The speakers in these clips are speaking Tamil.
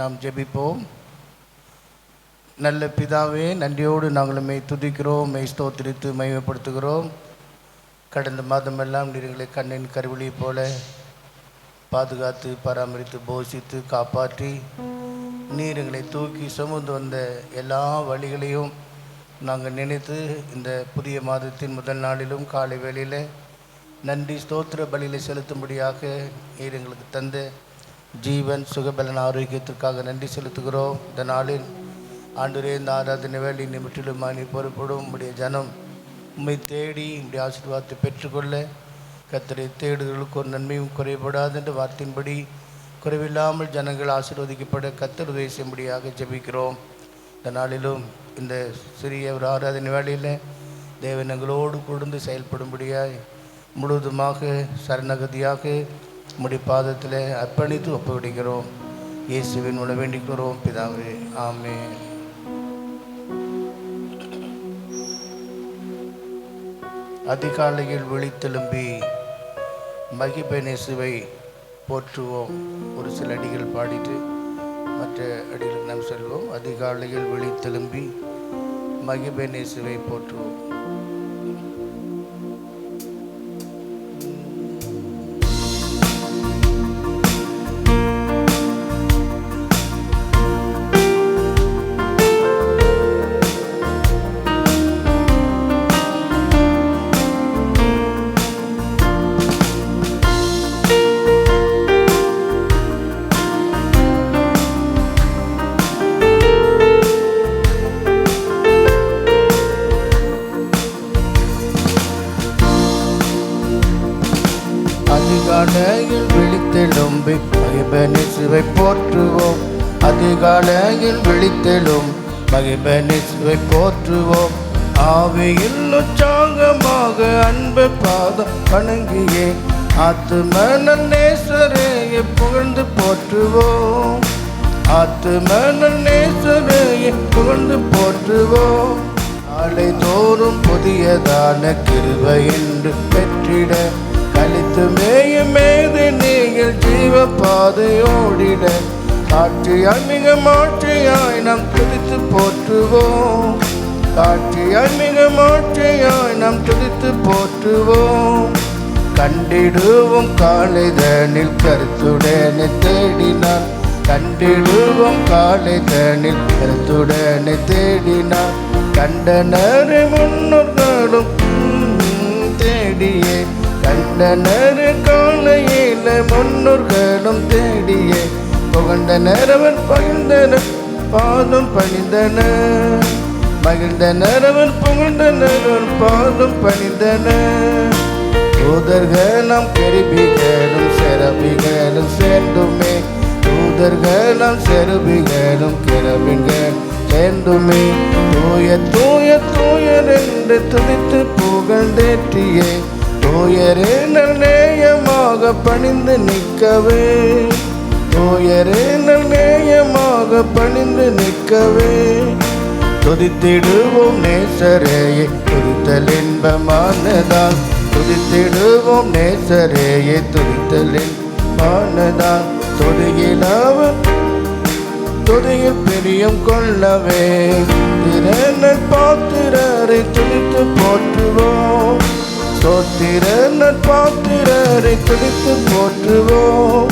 நாம் ஜெபிப்போம். நல்ல பிதாவே, நன்றியோடு நாங்கள் உம்மை துதிக்கிறோம், உம்மை ஸ்தோத்திரித்து மகிமைப்படுத்துகிறோம். கடந்த மாதமெல்லாம் நீர் எங்களை கண்ணின் கருவிழி போல பாதுகாத்து பராமரித்து போஷித்து காப்பாற்றி நீர் எங்களை தூக்கி சுமந்து வந்த எல்லா வழிகளையும் நாங்கள் நினைத்து இந்த புதிய மாதத்தின் முதல் நாளிலும் காலை வேளையில் நன்றி ஸ்தோத்திர பலிகளை செலுத்தும்படியாக நீர் எங்களுக்கு தந்த ஜீவன் சுகபலன் ஆரோக்கியத்திற்காக நன்றி செலுத்துகிறோம். இந்த நாளில் ஆண்டவரே, இந்த ஆராதனை வேலை முற்றிலும் நீ பொறுப்படும் உடைய ஜனம் உம்மை தேடி உடைய ஆசீர்வாதத்தை பெற்றுக்கொள்ள கர்த்தரை தேடுகளுக்கு ஒரு நன்மையும் குறைபடாது என்ற வார்த்தையின்படி குறைவில்லாமல் ஜனங்கள் ஆசீர்வதிக்கப்பட கர்த்தர் உதவி செய்யும்படியாக ஜெபிக்கிறோம். இந்த நாளிலும் இந்த சிறிய ஒரு ஆராதனை வேலையில் தேவன் எங்களோடு கூர்ந்து செயல்படும்படியாய் முழுவதுமாக சரணகதியாக உம்முடைய பாதத்தில் அர்ப்பணித்து ஒப்புவிடுகிறோம். இயேசுவின் மூலம் வேண்டிக்கிறோம் பிதாவே, ஆமென். அதிகாலையில் விழித்தெழும்பி மகிபேனேசுவை போற்றுவோம். ஒரு சில அடிகள் பாடிட்டு மற்ற அடிகளுக்கு நாம் செல்வோம். அதிகாலையில் விழித்தெழும்பி மகிபேனேசுவை போற்றுவோம். அதிகாலையில் விழித்தெழும்பி மகிபேனேசுவை போற்றுவோம். அதிகாலையில் விழித்தெழும் மகிபேனேசுவை போற்றுவோம். ஆவியில் உற்சாகமாக அன்பு பாதம் வணங்கியே ஆத்தும நேசரையை புகழ்ந்து போற்றுவோம். ஆத்தும நேசரையை புகழ்ந்து போற்றுவோம். நாளை தோறும் புதியதான கிருபை என்று பெற்றிட கலித்து மேயும் மேது நீங்கள் ஜீவ பாதையோடிட காட்சியாய் மிக மாற்றியாய் நாம் துதித்து போற்றுவோம். காட்சியாய் மிக மாற்றியாய் நாம் துதித்து போற்றுவோம். கண்டிடுவோம் காலைதனில் கருத்துடனே தேடினார். கண்டிடுவோம் காலைதனில் கருத்துடனே தேடினார். கண்டனர் முன்னோர்களும் தேடியே கண்டனர் காலையில முன்னோர்களும் தேடியே புகழ்ந்தனர் அவர் பகிர்ந்தனர் பாதம் பணிந்தனர். மகிழ்ந்தனர் அவர் புகழ்ந்தனர் பாதம் பணிந்தனர். தூதர்களும் கெருபிகளும் செரபிகளும் சேர்ந்துமே தூதர்களும் செருபிகளும் கெருபிகள் சேர்ந்துமே தூய தூய தூயர் என்று துதித்து புகழ்ந்தேற்றியே தூயரே நேயமாக பணிந்து நிற்கவே தூயரே நேயமாக பணிந்து நிற்கவே துதித்திடுவோம் நேசரேயே துதித்தல் இன்பமானதான். துதித்திடுவோம் நேசரேயே துதித்தல் இன்பமானதான். துதியிலாவர் துதியில் பிரியம் கொள்ளவே திறனல் பாத்திரரை துதித்து போற்றுவோம். சோத்திர நற்பாத்திரரை துதித்து போற்றுவோம்.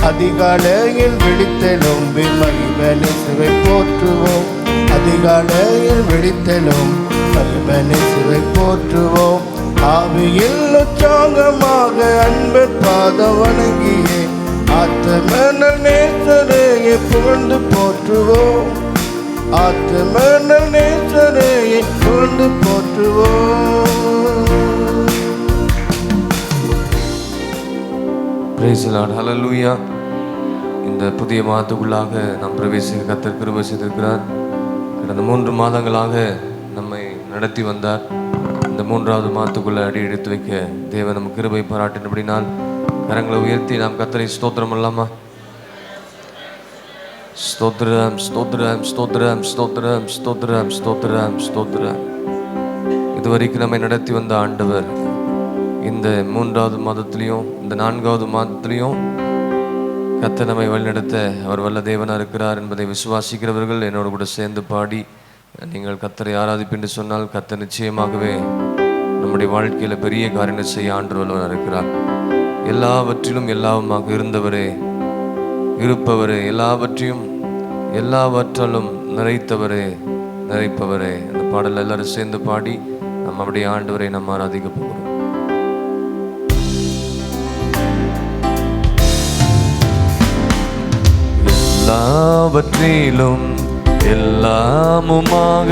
அதிகாலையில் விழித்தெழும்பி மகிபேனேசுவை போற்றுவோம். அதிகாலையில் விழித்தெழும் மகிபேனேசுவை போற்றுவோம். ஆவியில் உற்சாகமாக அன்பு பாதம் வணங்கியே ஆத்தும நேசரையை புகழ்ந்து போற்றுவோம். ஆத்தும நேசரையை புகழ்ந்து போற்றுவோம். Praise the Lord. Hallelujah. இந்த புதிய மாதத்துக்குள்ளாக நாம் பிரவேசிக்க கர்த்தர் கிருபை செய்திருக்கிறார். கடந்த 3 மாதங்களாக நம்மை நடத்தி வந்தார். இந்த 3வது மாதத்துக்குள்ள அடி எடுத்து வைக்க தேவன் நமக்கு கிருபை பாராட்டினபடினால் கரங்களை உயர்த்தி நாம் கர்த்தரை ஸ்தோத்திரம் பண்ணலாமா? ஸ்தோத்திரம் ஸ்தோத்திரம் ஸ்தோத்திரம் ஸ்தோத்திரம் ஸ்தோத்திரம் ஸ்தோத்திரம் ஸ்தோத்திரம். இதுவரைக்கும் நம்மை நடத்தி வந்த ஆண்டவர் இந்த 3வது மாதத்திலையும் இந்த 4வது மாதத்திலையும் கர்த்தர் நம்மை வழிநடத்த அவர் வல்ல தேவனாக இருக்கிறார் என்பதை விசுவாசிக்கிறவர்கள் என்னோடு கூட சேர்ந்து பாடி நீங்கள் கர்த்தரை ஆராதிப்பென்று சொன்னால் கர்த்தர் நிச்சயமாகவே நம்முடைய வாழ்க்கையில் பெரிய காரியங்கள் செய்ய ஆண்டவர் வல்லவராக இருக்கிறார். எல்லாவற்றிலும் எல்லாவுமாக இருந்தவரே, இருப்பவரே, எல்லாவற்றாலும் நிறைத்தவரே, நிறைப்பவரே. அந்த பாடல் எல்லாரும் சேர்ந்து பாடி நம்முடைய ஆண்டவரை நம்ம ஆராதிக்க போகிறோம். எல்லாவற்றிலும் எல்லாமுமாக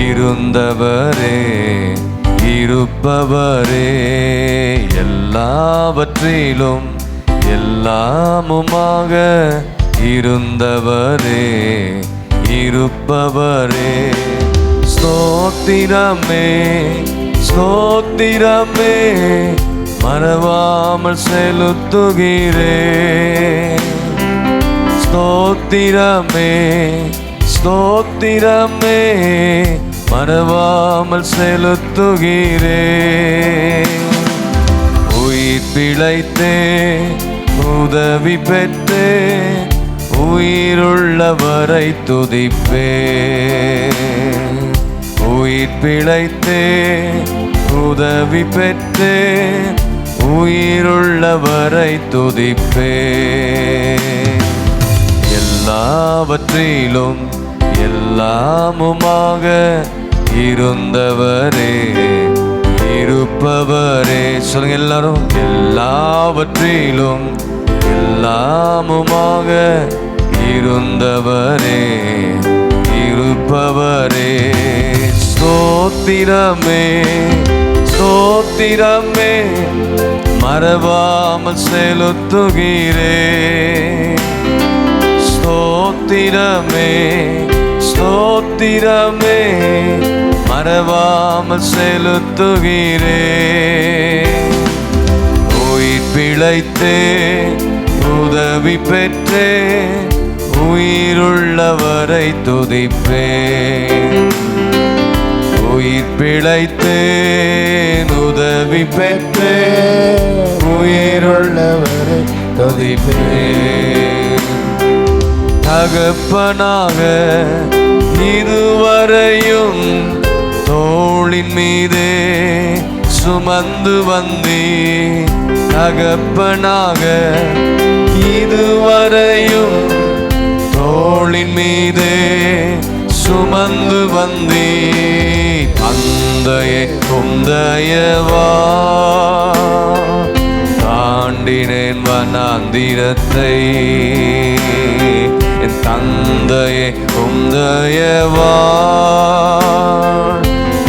இருந்தவரே, இருப்பவரே. எல்லாவற்றிலும் எல்லாமுமாக இருந்தவரே, இருப்பவரே. ஸ்தோத்திரமே, ஸ்தோத்திரமே, மறவாமல் செலுத்துகிறேன். ஸ்தோத்திரமே, ஸ்தோத்திரமே, மறவாமல் செலுத்துகிறேன். உயிர் பிழைத்தே, உதவி பெற்றே, உயிருள்ளவரை துதிப்பே. உயிர் பிழைத்தே, உதவி பெற்றே, உயிருள்ளவரை துதிப்பே. எல்லாவற்றிலும் எல்லாமுமாக இருந்தவரே, இருப்பவரே. சொல்லுங்க எல்லாரும். எல்லாவற்றிலும் எல்லாமுமாக இருந்தவரே, இருப்பவரே. ஸ்தோத்திரமே, ஸ்தோத்திரமே, மறவாமல் செலுத்துகிறேன். ஸ்தோத்திரமே, ஸ்தோத்திரமே, மறவாமல் செலுத்துகிறேன். உயிர் பிழைத்தே, உதவி பெற்றே, உயிருள்ளவரை துதிப்பேன். உயிர் பிழைத்தேன், உதவி பெற்றேன், உயிருள்ளவரை துதிப்பேன். தகப்பனாக இதுவரையும் தோளின் மீதே சுமந்து வந்தீ. தகப்பனாக இதுவரையும் தோளின் மீதே சுமந்து வந்தீ. தந்தையே உந்தயவா, தாண்டினேன் வனாந்திரத்தை. என் தந்தையே உந்தயவா,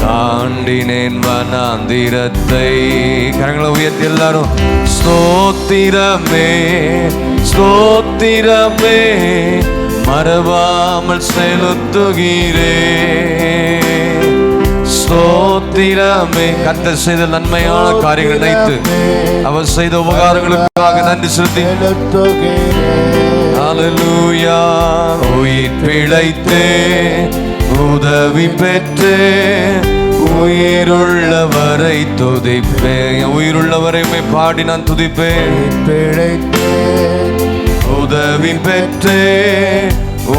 தாண்டினேன் வனாந்திரத்தை. கரங்களை உயர்த்தி எல்லாரும். ஸ்தோத்திரமே, ஸ்தோத்திரமே, மறவாமல் செலுத்துகிறேன். ஸ்தோத்திரமே. கர்த்தர் செய்த நன்மையான காரியங்களை நினைத்து அவர் செய்த உபகாரங்களுக்காக நன்றி செலுத்தி ஹல்லேலூயா. உயிர் பிழைத்தே, உதவி பெற்றே, உயிருள்ளவரை துதிப்பேன். உயிருள்ளவரை பாடி நான் துதிப்பேன். பிழைத்தே, உதவி பெற்றே,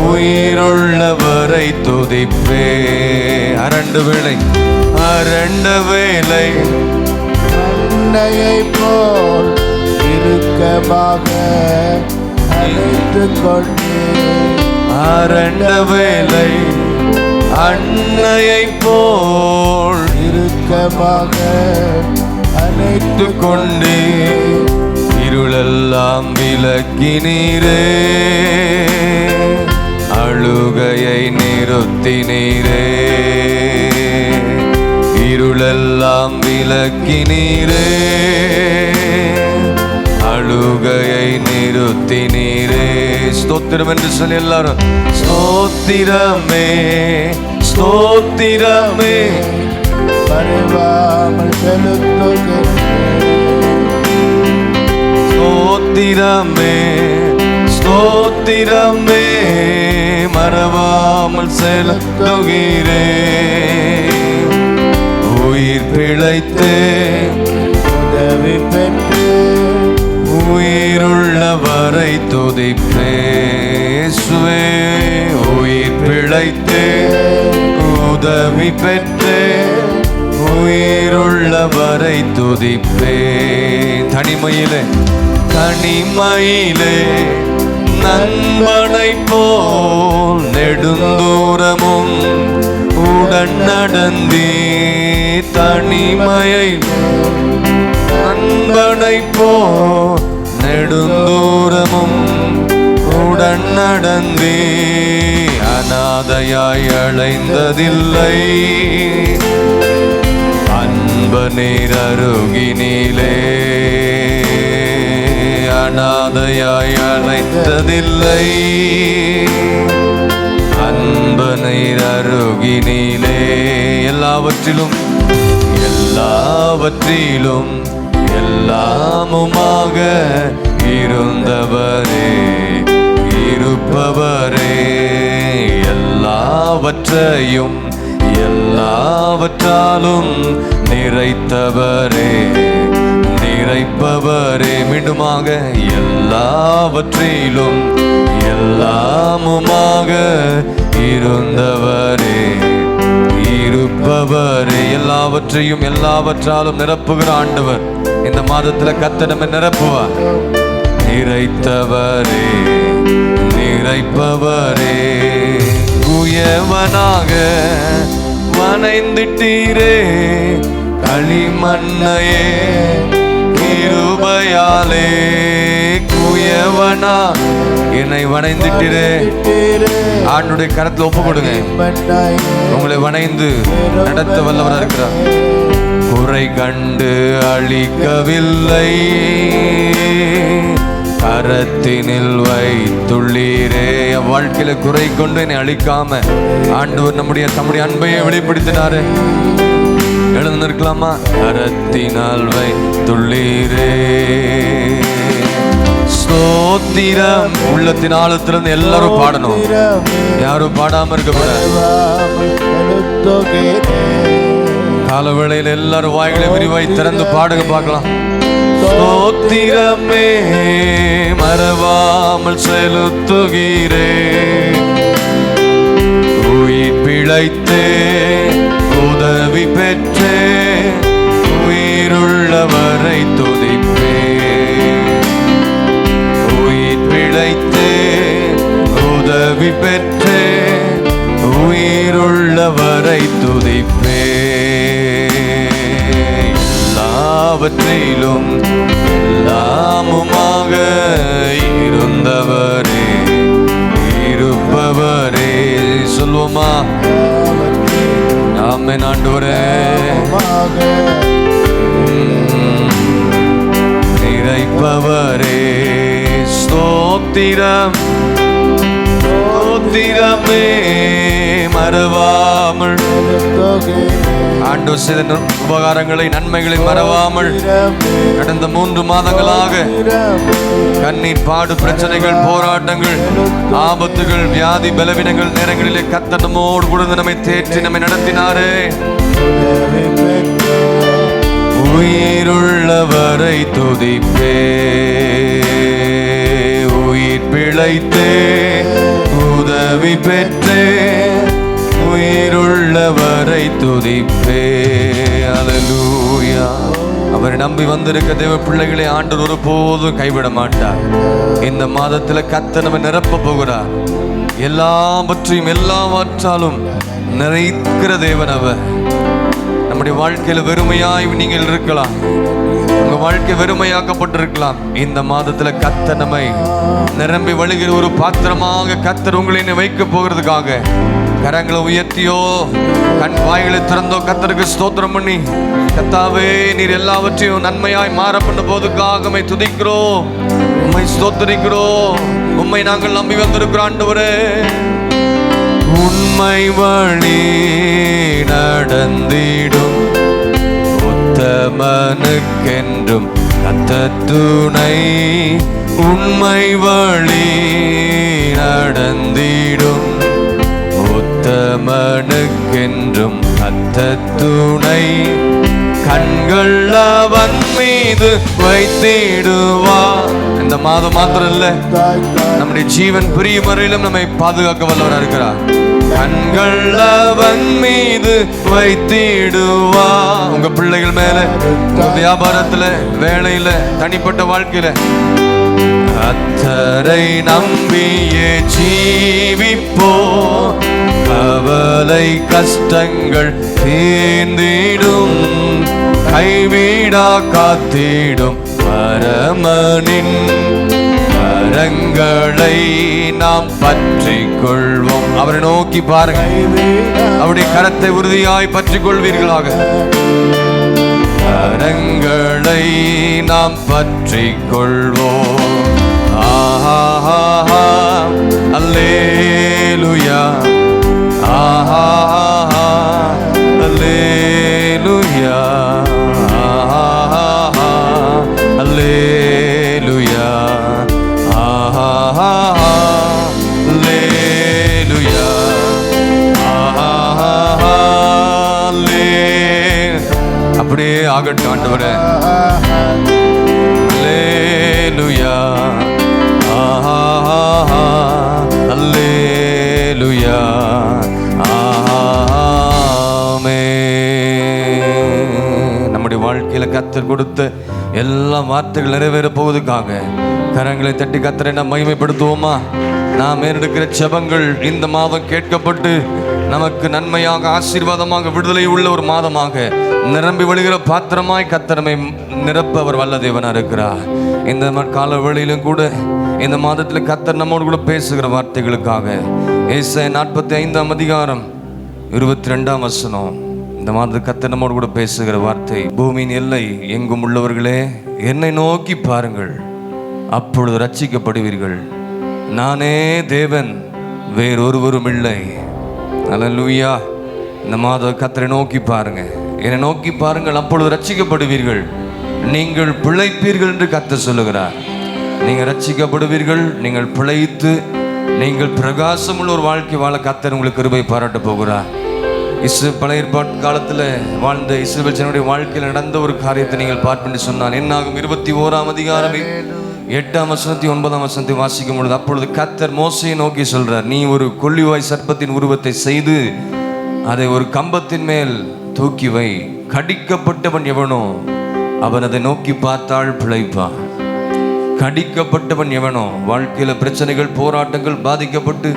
உயிருள்ளவரை துதிப்பே. அரண்டு வேளை, அரண்ட வேளை அன்னையை போல் இறுக்கமாக அழைத்துக் கொண்டே. அரண்ட வேளை அன்னையை போல் இறுக்கமாக அழைத்துக் கொண்டே. இருளெல்லாம் விலக்கினீரே, அழுகையை நிறுத்தினீரே. இருளெல்லாம் விலக்கினீரே, அழுகையை நிறுத்தினீரே. ஸ்தோத்திரம் என்று சொல்லி எல்லாரும். ஸ்தோத்திரமே, ஸ்தோத்திரமே, மறவாமல் செலுத்துகிறேன். ஸ்தோத்திரமே, ஸ்தோத்திரமே, மறவாமல் செலுத்துகிறேன். உயிர் பிழைத்தே, உதவி பெற்று, உயிருள்ளவரை துதிப்பேசுவே. உயிர் பிழைத்தே உதவி பெற்றே உயிருள்ளவரை துதிப்பே. தனிமையிலே நண்பனை போல் நெடுந்தூரமும் உடன் நடந்தே. தனிமையை நண்பனை போல் நெடுந்தூரமும் உடன் நடந்தே. அநாதையாய் அழைந்ததில்லை அன்பனீர் அருகினிலே. அநாதையாய் அழைத்ததில்லை அன்பனீர் அருகினிலே. எல்லாவற்றிலும் எல்லாமுமாக இருந்தவரே இருப்பவரே. எல்லாவற்றையும் எல்லாவற்றாலும் நிறைத்தவரே நிறைப்பவரே. மீண்டுமாக எல்லாவற்றிலும் எல்லாமுமாக இருந்தவரே இருப்பவரே. எல்லாவற்றையும் எல்லாவற்றாலும் நிரப்புகிற ஆண்டவர் இந்த மாதத்துல கர்த்தர் நம்மை நிரப்புவார். நிறைத்தவரே நிறைப்பவரே. குயவனாக வனைந்திட்டீரே களிமண்ணையே கிருபையாலே. குயவனா என்னை வனைந்திட்டீரே. ஆண்டுடைய கரத்துல ஒப்பு கொடுங்க. உங்களை வனைந்து நடத்த வல்லவராக இருக்கிறார். குறை கண்டு அழிக்கவில்லை கரத்தினில் வைத்துள்ளீரே. வாழ்க்கையில குறை கொண்டு என்னை அழிக்காம ஆண்டவர் நம்முடைய அன்பையை வெளிப்படுத்தினாரு. எழுந்து நிற்கலாமா? கரத்தினால் வைத்துள்ளீரே. ஸ்தோத்திரம். உள்ளத்தின் ஆழத்திலிருந்து எல்லாரும் பாடணும். யாரும் பாடாம இருக்க கூடாது. காலவேளையில் எல்லாரும் வாய்களை விரிவாய் திறந்து பாடுங்க பார்க்கலாம். ஸ்தோத்திரமே மறவாமல் செலுத்துகிறே. உயிர் பிழைத்தே உதவி பெற்றே உயிருள்ளவரை துதிப்பே. உயிர் பிழைத்தே உதவி பெற்றே உயிருள்ளவரை துதிப்பே. எல்லாவற்றிலும் எல்லாமுமாக இருந்தவரே இருப்பவரே. சொல்வோமா? ஆமென் ஆண்டவரே. நிறைப்பவரே. ஸ்தோத்திரம் ஸ்தோத்திரமே மறவாமல் ஆண்டவர் செய்த உபகாரங்களை நன்மைகளை மறவாமல் கடந்த 3 மாதங்களாக கண்ணீர் பாடு பிரச்சனைகள் போராட்டங்கள் ஆபத்துகள் வியாதி பலவீனங்கள் நேரங்களிலே கர்த்தர் நம்மோடு கூட நம்மை தேற்றி நம்மை நடத்தினாரே. உயிருள்ளவரை துதிப்பே. உயிர் பிழைத்தே உதவி பெற்றே உயிருள்ளவரை துதிப்பே. அல்லேலூயா. அவரை நம்பி வந்திருக்க தேவ பிள்ளைகளை ஆண்டவர் ஒருபோதும் கைவிட மாட்டார். இந்த மாதத்துல கர்த்தர் நம்மை நிரப்ப போகிறார். எல்லாவற்றையும் எல்லாவற்றாலும் நிறைக்கிற தேவன் அவர். நம்முடைய வாழ்க்கையில வெறுமையாய் நீங்கள் இருக்கலாம். உங்க வாழ்க்கை வெறுமையாக்கப்பட்டிருக்கலாம். இந்த மாதத்துல கர்த்தர் நம்மை நிரம்பி வழிகிற ஒரு பாத்திரமாக கர்த்தர் உங்களை வைக்க போகிறதுக்காக கரங்களை உயர்த்தியோ கண் வாய்களை திறந்தோ கர்த்தருக்கு ஸ்தோத்திரம் பண்ணி, கர்த்தாவே நீர் எல்லாவற்றையும் நன்மையாய் மாற பண்ண போதுக்காக உம்மை துதிக்கிறோம், உம்மை ஸ்தோத்திரிக்கிறோம். உம்மை நாங்கள் நம்பி வந்திருக்கிறோம் ஆண்டவரே. உண்மை வழி நடந்திடும் உத்தமனுக்கென்றும் கர்த்தர் துணை. உண்மை வழி நடந்திடும் உத்தமனுக்கென்றும் கர்த்தர் துணை. கண்கள் அவன் மீது வைத்திடுவார், மாதம் மாத்திரம் இல்ல, நம்முடைய ஜீவன் பிரியும் வரையிலும் நம்மை பாதுகாக்க வல்லவராக இருக்கிறார். கண்கள் அவன் மீது வைத்திடுவா. உங்க பிள்ளைகள் மேல, உங்க வியாபாரத்துல, வேலையில, தனிப்பட்ட வாழ்க்கையில கர்த்தரை நம்பியே ஜீவிப்போ. கவலை கஷ்டங்கள் தீர்ந்திடும், கைவிடா காத்திடும் பரமனின் கரங்களை நாம் பற்றிக் கொள்வோம். அவரை நோக்கி பாருங்க, அவருடைய கரத்தை உறுதியாய் பற்றிக் கொள்வீர்களாக. கரங்களை நாம் பற்றிக் கொள்வோம். ஆஹா அல்லேலூயா, ஆஹா அல்லேலூயா, ஆஹா அல்லேலூயா, ஆஹா அல்லேலூயா, ஆஹா அல்லே. அப்படியே ஆகட்டும் ஆண்டவரே. அல்லேலூயா, ஆஹா அல்லேலூயா, ஆமென். நம்முடைய வாழ்க்கையில கர்த்தர் கொடுத்த எல்லா வார்த்தைகள் நிறைவேற போவதுக்காக கரங்களை தட்டி கர்த்தரை நாம் மகிமைப்படுத்துவோமா? நாம் ஏறெடுக்கிற ஜெபங்கள் இந்த மாதம் கேட்கப்பட்டு நமக்கு நன்மையாக, ஆசீர்வாதமாக, விடுதலை உள்ள ஒரு மாதமாக, நிரம்பி வழிகிற பாத்திரமாய் கர்த்தரை நிரப்ப அவர் வல்ல தேவனா இருக்கிறார். இந்த கால வேளையிலும் கூட இந்த மாதத்தில் கர்த்தர் நம்மோடு கூட பேசுகிற வார்த்தைகளுக்காக ஏசாயா 45 அதிகாரம் 22 வசனம். இந்த மாதத்தில் கர்த்தர் நம்மோடு கூட பேசுகிற வார்த்தை, பூமியின் எல்லை எங்கும் உள்ளவர்களே என்னை நோக்கி பாருங்கள், அப்பொழுது ரட்சிக்கப்படுவீர்கள். நானே தேவன், வேறொருவரும் இல்லை. அல்லேலூயா. இந்த மாதம் கர்த்தரை நோக்கி பாருங்க, என்னை நோக்கி பாருங்கள், அப்பொழுது ரட்சிக்கப்படுவீர்கள், நீங்கள் பிழைப்பீர்கள் என்று கர்த்தர் சொல்லுகிறார். நீங்கள் ரட்சிக்கப்படுவீர்கள், நீங்கள் பிழைத்து நீங்கள் பிரகாசமுள்ள ஒரு வாழ்க்கை வாழ கர்த்தர் உங்களுக்கு கிருபை பாராட்ட போகிறார். பழைய ஏற்பாட்டு காலத்தில் வாழ்ந்த இஸ்ரவேல் ஜனங்களுடைய வாழ்க்கையில் நடந்த ஒரு காரியத்தை நீங்கள் பார்ப்பேன் சொன்னால் என்னாகும்? 21 அதிகாரம் 8 வசனத்தை 9 வசனத்தை வாசிக்கும் பொழுது, அப்பொழுது கர்த்தர் மோசையை நோக்கி சொல்றார், நீ ஒரு கொள்ளிவாய் சர்ப்பத்தின் உருவத்தை செய்து அதை ஒரு கம்பத்தின் மேல் தூக்கி வை. கடிக்கப்பட்டவன் எவனோ அவன் அதை நோக்கி பார்த்தால் பிழைப்பான். கடிக்கப்பட்டவன் எவனோ, வாழ்க்கையில பிரச்சனைகள், போராட்டங்கள், பாதிக்கப்பட்டு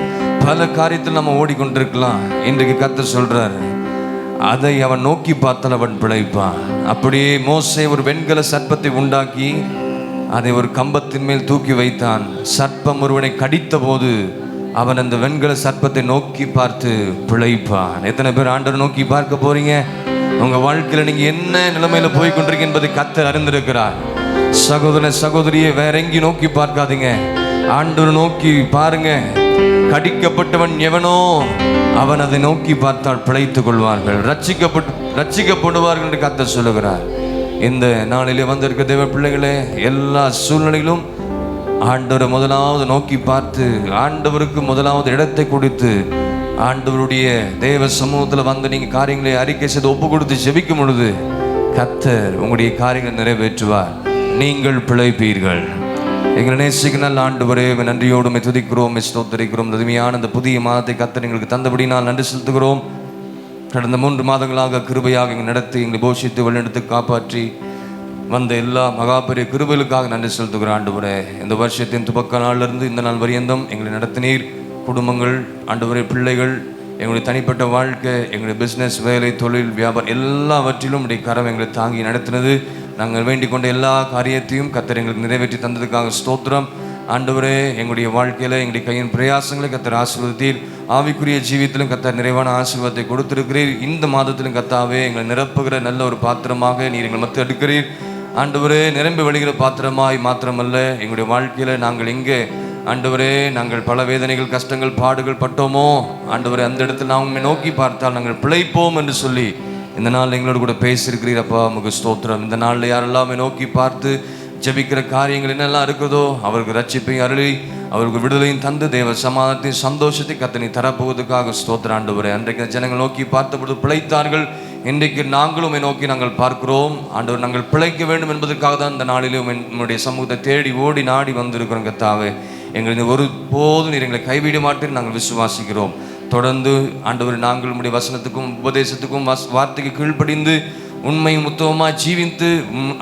பல காரியத்தில் நம்ம ஓடிக்கொண்டிருக்கலாம். இன்றைக்கு கர்த்தர் சொல்றார், அதை அவன் நோக்கி பார்த்தால் அவன் பிழைப்பான். அப்படியே மோசே ஒரு வெண்கல சர்ப்பத்தை உண்டாக்கி அதை ஒரு கம்பத்தின் மேல் தூக்கி வைத்தான். சர்ப்பம் ஒருவனை கடித்த போது அவன் அந்த வெண்கல சர்ப்பத்தை நோக்கி பார்த்து பிழைப்பான். எத்தனை பேர் ஆண்டவர் நோக்கி பார்க்க போறீங்க? உங்க வாழ்க்கையில நீங்க என்ன நிலைமையில போய் கொண்டிருக்கீங்க என்பதை கர்த்தர் அறிந்திருக்கிறார். சகோதரன் சகோதரியை வேற எங்கேயும் நோக்கி பார்க்காதீங்க, ஆண்டவர் நோக்கி பாருங்க. கடிக்கப்பட்டவன் எவனோ அவன் அதை நோக்கி பார்த்தால் பிழைத்துக் கொள்வார்கள், ரட்சிக்கப்படுவார்கள் என்று கர்த்தர் சொல்லுகிறார். இந்த நாளிலே வந்திருக்க தேவ பிள்ளைகளே, எல்லா சூழ்நிலையிலும் ஆண்டவரை முதலாவது நோக்கி பார்த்து, ஆண்டவருக்கு முதலாவது இடத்தை கொடுத்து, ஆண்டவருடைய தேவ சமூகத்தில் வந்து நீங்கள் காரியங்களை அறிக்கை செய்து ஒப்பு கொடுத்து ஜெபிக்கும் பொழுது கர்த்தர் உங்களுடைய காரியங்களை நிறைவேற்றுவார், நீங்கள் பிழைப்பீர்கள். எங்களை நேசிக்க நல்ல ஆண்டவரே, நன்றியோடு துதிக்கிறோம், ஸ்தோத்திரிக்கிறோம். தனிமையான இந்த புதிய மாதத்தை கர்த்தர் எங்களுக்கு தந்தபடி நான் நன்றி செலுத்துகிறோம். கடந்த 3 மாதங்களாக கிருபையாக எங்களை நடத்தி, எங்களை போஷித்து வழிநடத்தி காப்பாற்றி வந்த எல்லா மகாபெரிய கிருபைகளுக்காக நன்றி செலுத்துகிற ஆண்டவரே, இந்த வருஷத்தின் துவக்க நாளிலிருந்து இந்த நாள் வரையந்தம் எங்களை நடத்தினீர். குடும்பங்கள், ஆண்டவரே, பிள்ளைகள், எங்களுடைய தனிப்பட்ட வாழ்க்கை, எங்களுடைய பிஸ்னஸ், வேலை, தொழில், வியாபாரம் எல்லாவற்றிலும் உடைய கரம் எங்களை தாங்கி நடத்தினது. நாங்கள் வேண்டிக் கொண்ட எல்லா காரியத்தையும் கர்த்தர் எங்களுக்கு நிறைவேற்றி தந்ததுக்காக ஸ்தோத்திரம். ஆண்டவரே, எங்களுடைய வாழ்க்கையில் எங்களுடைய கையின் பிரயாசங்களை கர்த்தர் ஆசீர்வதித்தீர். ஆவிக்குரிய ஜீவியத்திலும் கர்த்தர் நிறைவான ஆசீர்வாதத்தை கொடுத்திருக்கிறீர். இந்த மாதத்திலும் கர்த்தாவே எங்களை நிரப்புகிற நல்ல ஒரு பாத்திரமாக நீர் எங்களை மத்து எடுக்கிறீர். ஆண்டவரே, நிரம்பி வழிகிற பாத்திரமாய் மாத்திரமல்ல, எங்களுடைய வாழ்க்கையில் நாங்கள் எங்கே ஆண்டவரே நாங்கள் பல வேதனைகள், கஷ்டங்கள், பாடுகள் பட்டோமோ, ஆண்டவரே அந்த இடத்துல நாங்கள் நோக்கி பார்த்தால் நாங்கள் பிழைப்போம் என்று சொல்லி இந்த நாள் எங்களோடு கூட பேசியிருக்கிறீரப்பா, உமக்கு ஸ்தோத்திரம். இந்த நாளில் யாரெல்லாமே நோக்கி பார்த்து ஜெபிக்கிற காரியங்கள் என்னெல்லாம் இருக்கிறதோ அவருக்கு ரட்சிப்பையும் அருளி, அவருக்கு விடுதலையும் தந்து, தேவ சமாதானத்தையும் சந்தோஷத்தை கர்த்தர் தரப்போவதற்காக ஸ்தோத்திரம் ஆண்டவரே. அன்றைக்கு ஜனங்கள் நோக்கி பார்த்தபொழுது பிழைத்தார்கள். இன்றைக்கு நாங்களும் நோக்கி நாங்கள் பார்க்கிறோம் ஆண்டவர். நாங்கள் பிழைக்க வேண்டும் என்பதற்காக தான் இந்த நாளிலும் என்னுடைய சமூகத்தை தேடி ஓடி நாடி வந்திருக்கிறோம் கர்த்தாவே. எங்களை ஒரு போதும் நீர் எங்களை கைவிட மாட்டேன் நாங்கள் விசுவாசிக்கிறோம். தொடர்ந்து ஆண்டவர் நாங்கள் உம்முடைய வசனத்துக்கும் உபதேசத்துக்கும் வார்த்தைக்கு கீழ்ப்படிந்து உண்மையும் உத்தமமாக ஜீவித்து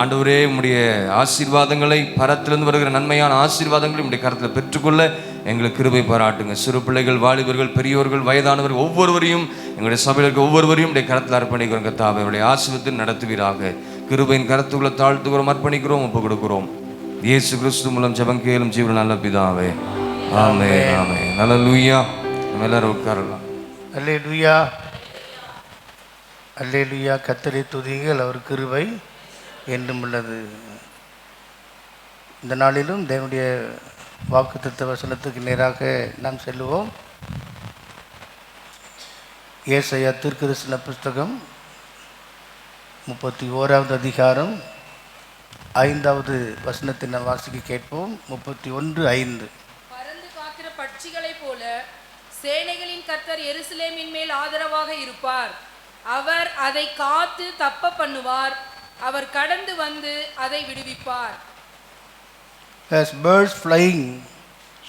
ஆண்டவரே உம்முடைய ஆசீர்வாதங்களை பரத்திலிருந்து வருகிற நன்மையான ஆசீர்வாதங்களை உம்முடைய கருத்தில் பெற்றுக்கொள்ள எங்களுக்கு கிருபை பாராட்டுங்க. சிறு பிள்ளைகள், வாலிபர்கள், பெரியோர்கள், வயதானவர்கள் ஒவ்வொருவரையும் எங்களுடைய சபையிற்கு ஒவ்வொருவரையும் உடைய கருத்தில் அர்ப்பணிக்கிறோம் கர்த்தாவே. அவருடைய ஆசீர்வாதத்தை நடத்துவீராக. கிருபையின் கருத்துக்குள்ள தாழ்த்துகிறோம், அர்ப்பணிக்கிறோம், ஒப்பு கொடுக்கிறோம். இயேசு கிறிஸ்து மூலம் ஜெபம் கேளும் ஜீவன் நல்ல பிதாவே. ஆமென், ஆமென். அல்லேலூயா. நம்ம எல்லாரும் உட்காரலாம். அல்லேலூயா, அல்லேலூயா. கர்த்தரை துதியுங்கள், அவர் கிருபை என்றும் உள்ளது. இந்த நாளிலும் தேவனுடைய வாக்குத்தத்த வசனத்துக்கு நேராக நாம் செல்லுவோம். ஏசாயா தீர்க்கதரிசன புஸ்தகம் 31வது அதிகாரம் 5வது வசனத்தை நாம் வாசிக்க கேட்போம். 31:5. பறந்து காக்கிற பட்சிகளைப் போல சேனைகளின் கர்த்தர் எருசலேமின் மேல் ஆதரவாக இருப்பார். அவர் அதை காத்து தப்ப பண்ணுவார். அவர் கடந்து வந்து அதை விடுவிப்பார். As birds flying,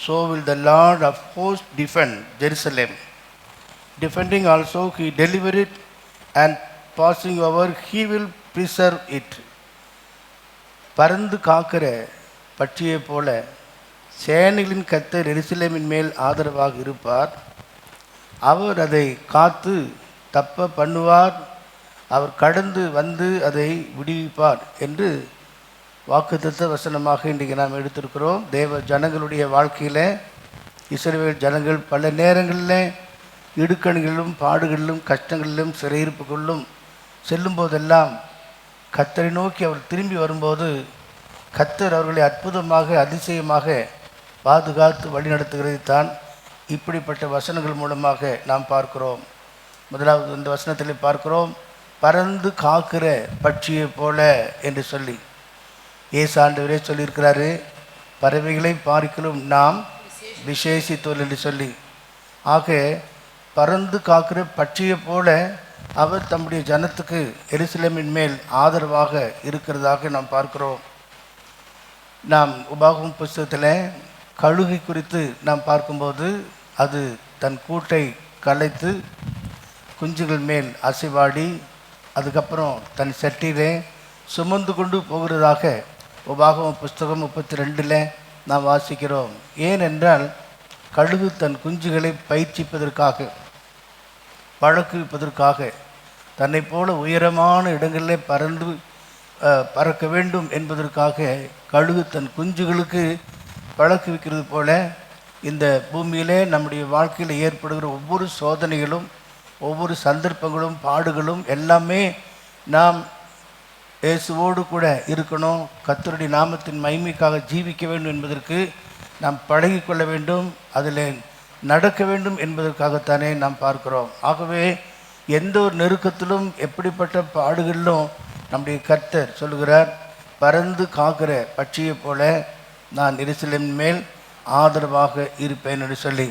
so will the Lord of hosts defend Jerusalem. Defending also, he deliver it, and passing over, he will preserve it. பறந்து காக்கிற பட்சியை போல சேனைகளின் கர்த்தர் எருசலேமின் மேல் ஆதரவாக இருப்பார். அவர் அதை காத்து தப்ப பண்ணுவார். அவர் கடந்து வந்து அதை விடுவிப்பார் என்று வாக்குத்தத்த வசனமாக இன்றைக்கு நாம் எடுத்திருக்கிறோம். தேவ ஜனங்களுடைய வாழ்க்கையில் இஸ்ரவேல் ஜனங்கள் பல நேரங்களில் இடுக்கண்களிலும் பாடுகளிலும் கஷ்டங்களிலும் சிறையிருப்புகளிலும் செல்லும் போதெல்லாம் கர்த்தரை நோக்கி அவர் திரும்பி வரும்போது கர்த்தர் அவர்களை அற்புதமாக அதிசயமாக பாதுகாத்து வழிநடத்துகிறது தான் இப்படிப்பட்ட வசனங்கள் மூலமாக நாம் பார்க்கிறோம். முதலாவது இந்த வசனத்தில் பார்க்கிறோம், பறந்து காக்கிற பட்சியை போல என்று சொல்லி இயேசு ஆண்டவரே சொல்லியிருக்கிறாரு, பறவைகளை பார்க்கலும் நாம் விசேஷித்தோல் என்று சொல்லி. ஆக பறந்து காக்கிற பட்சியை போல அவர் தம்முடைய ஜனத்துக்கு எருசலேமின் மேல் ஆதரவாக இருக்கிறதாக நாம் பார்க்கிறோம். நாம் உபாகமம் புஸ்தகத்தில் கழுகை குறித்து நாம் பார்க்கும்போது அது தன் கூட்டை கலைத்து குஞ்சுகள் மேல் அசைவாடி அதுக்கப்புறம் தன் சட்டியிலே சுமந்து கொண்டு போகிறதாக உபாகமம் புஸ்தகம் 32 நாம் வாசிக்கிறோம். ஏனென்றால் கழுகு தன் குஞ்சுகளை பயிற்சிப்பதற்காக பழக்குவிப்பதற்காக தன்னை போல உயரமான இடங்களிலே பறக்க வேண்டும் என்பதற்காக கழுகு தன் குஞ்சுகளுக்கு பழக்குவிக்கிறது போல இந்த பூமியிலே நம்முடைய வாழ்க்கையில் ஏற்படுகிற ஒவ்வொரு சோதனைகளும் ஒவ்வொரு சந்தர்ப்பங்களும் பாடுகளும் எல்லாமே நாம் இயேசுவோடு கூட இருக்கணும், கர்த்தருடைய நாமத்தின் மகிமைக்காக ஜீவிக்க வேண்டும் என்பதற்கு நாம் பழகி கொள்ள வேண்டும், அதில் நடக்க வேண்டும் என்பதற்காகத்தானே நாம் பார்க்கிறோம். ஆகவே எந்த ஒரு நெருக்கத்திலும் எப்படிப்பட்ட பாடுகளிலும் நம்முடைய கர்த்தர் சொல்கிறார், பறந்து காக்கிற பட்சியை போல நான் எருசலேமின் மேல் ஆதரவாக இருப்பேன் என்று சொல்லி.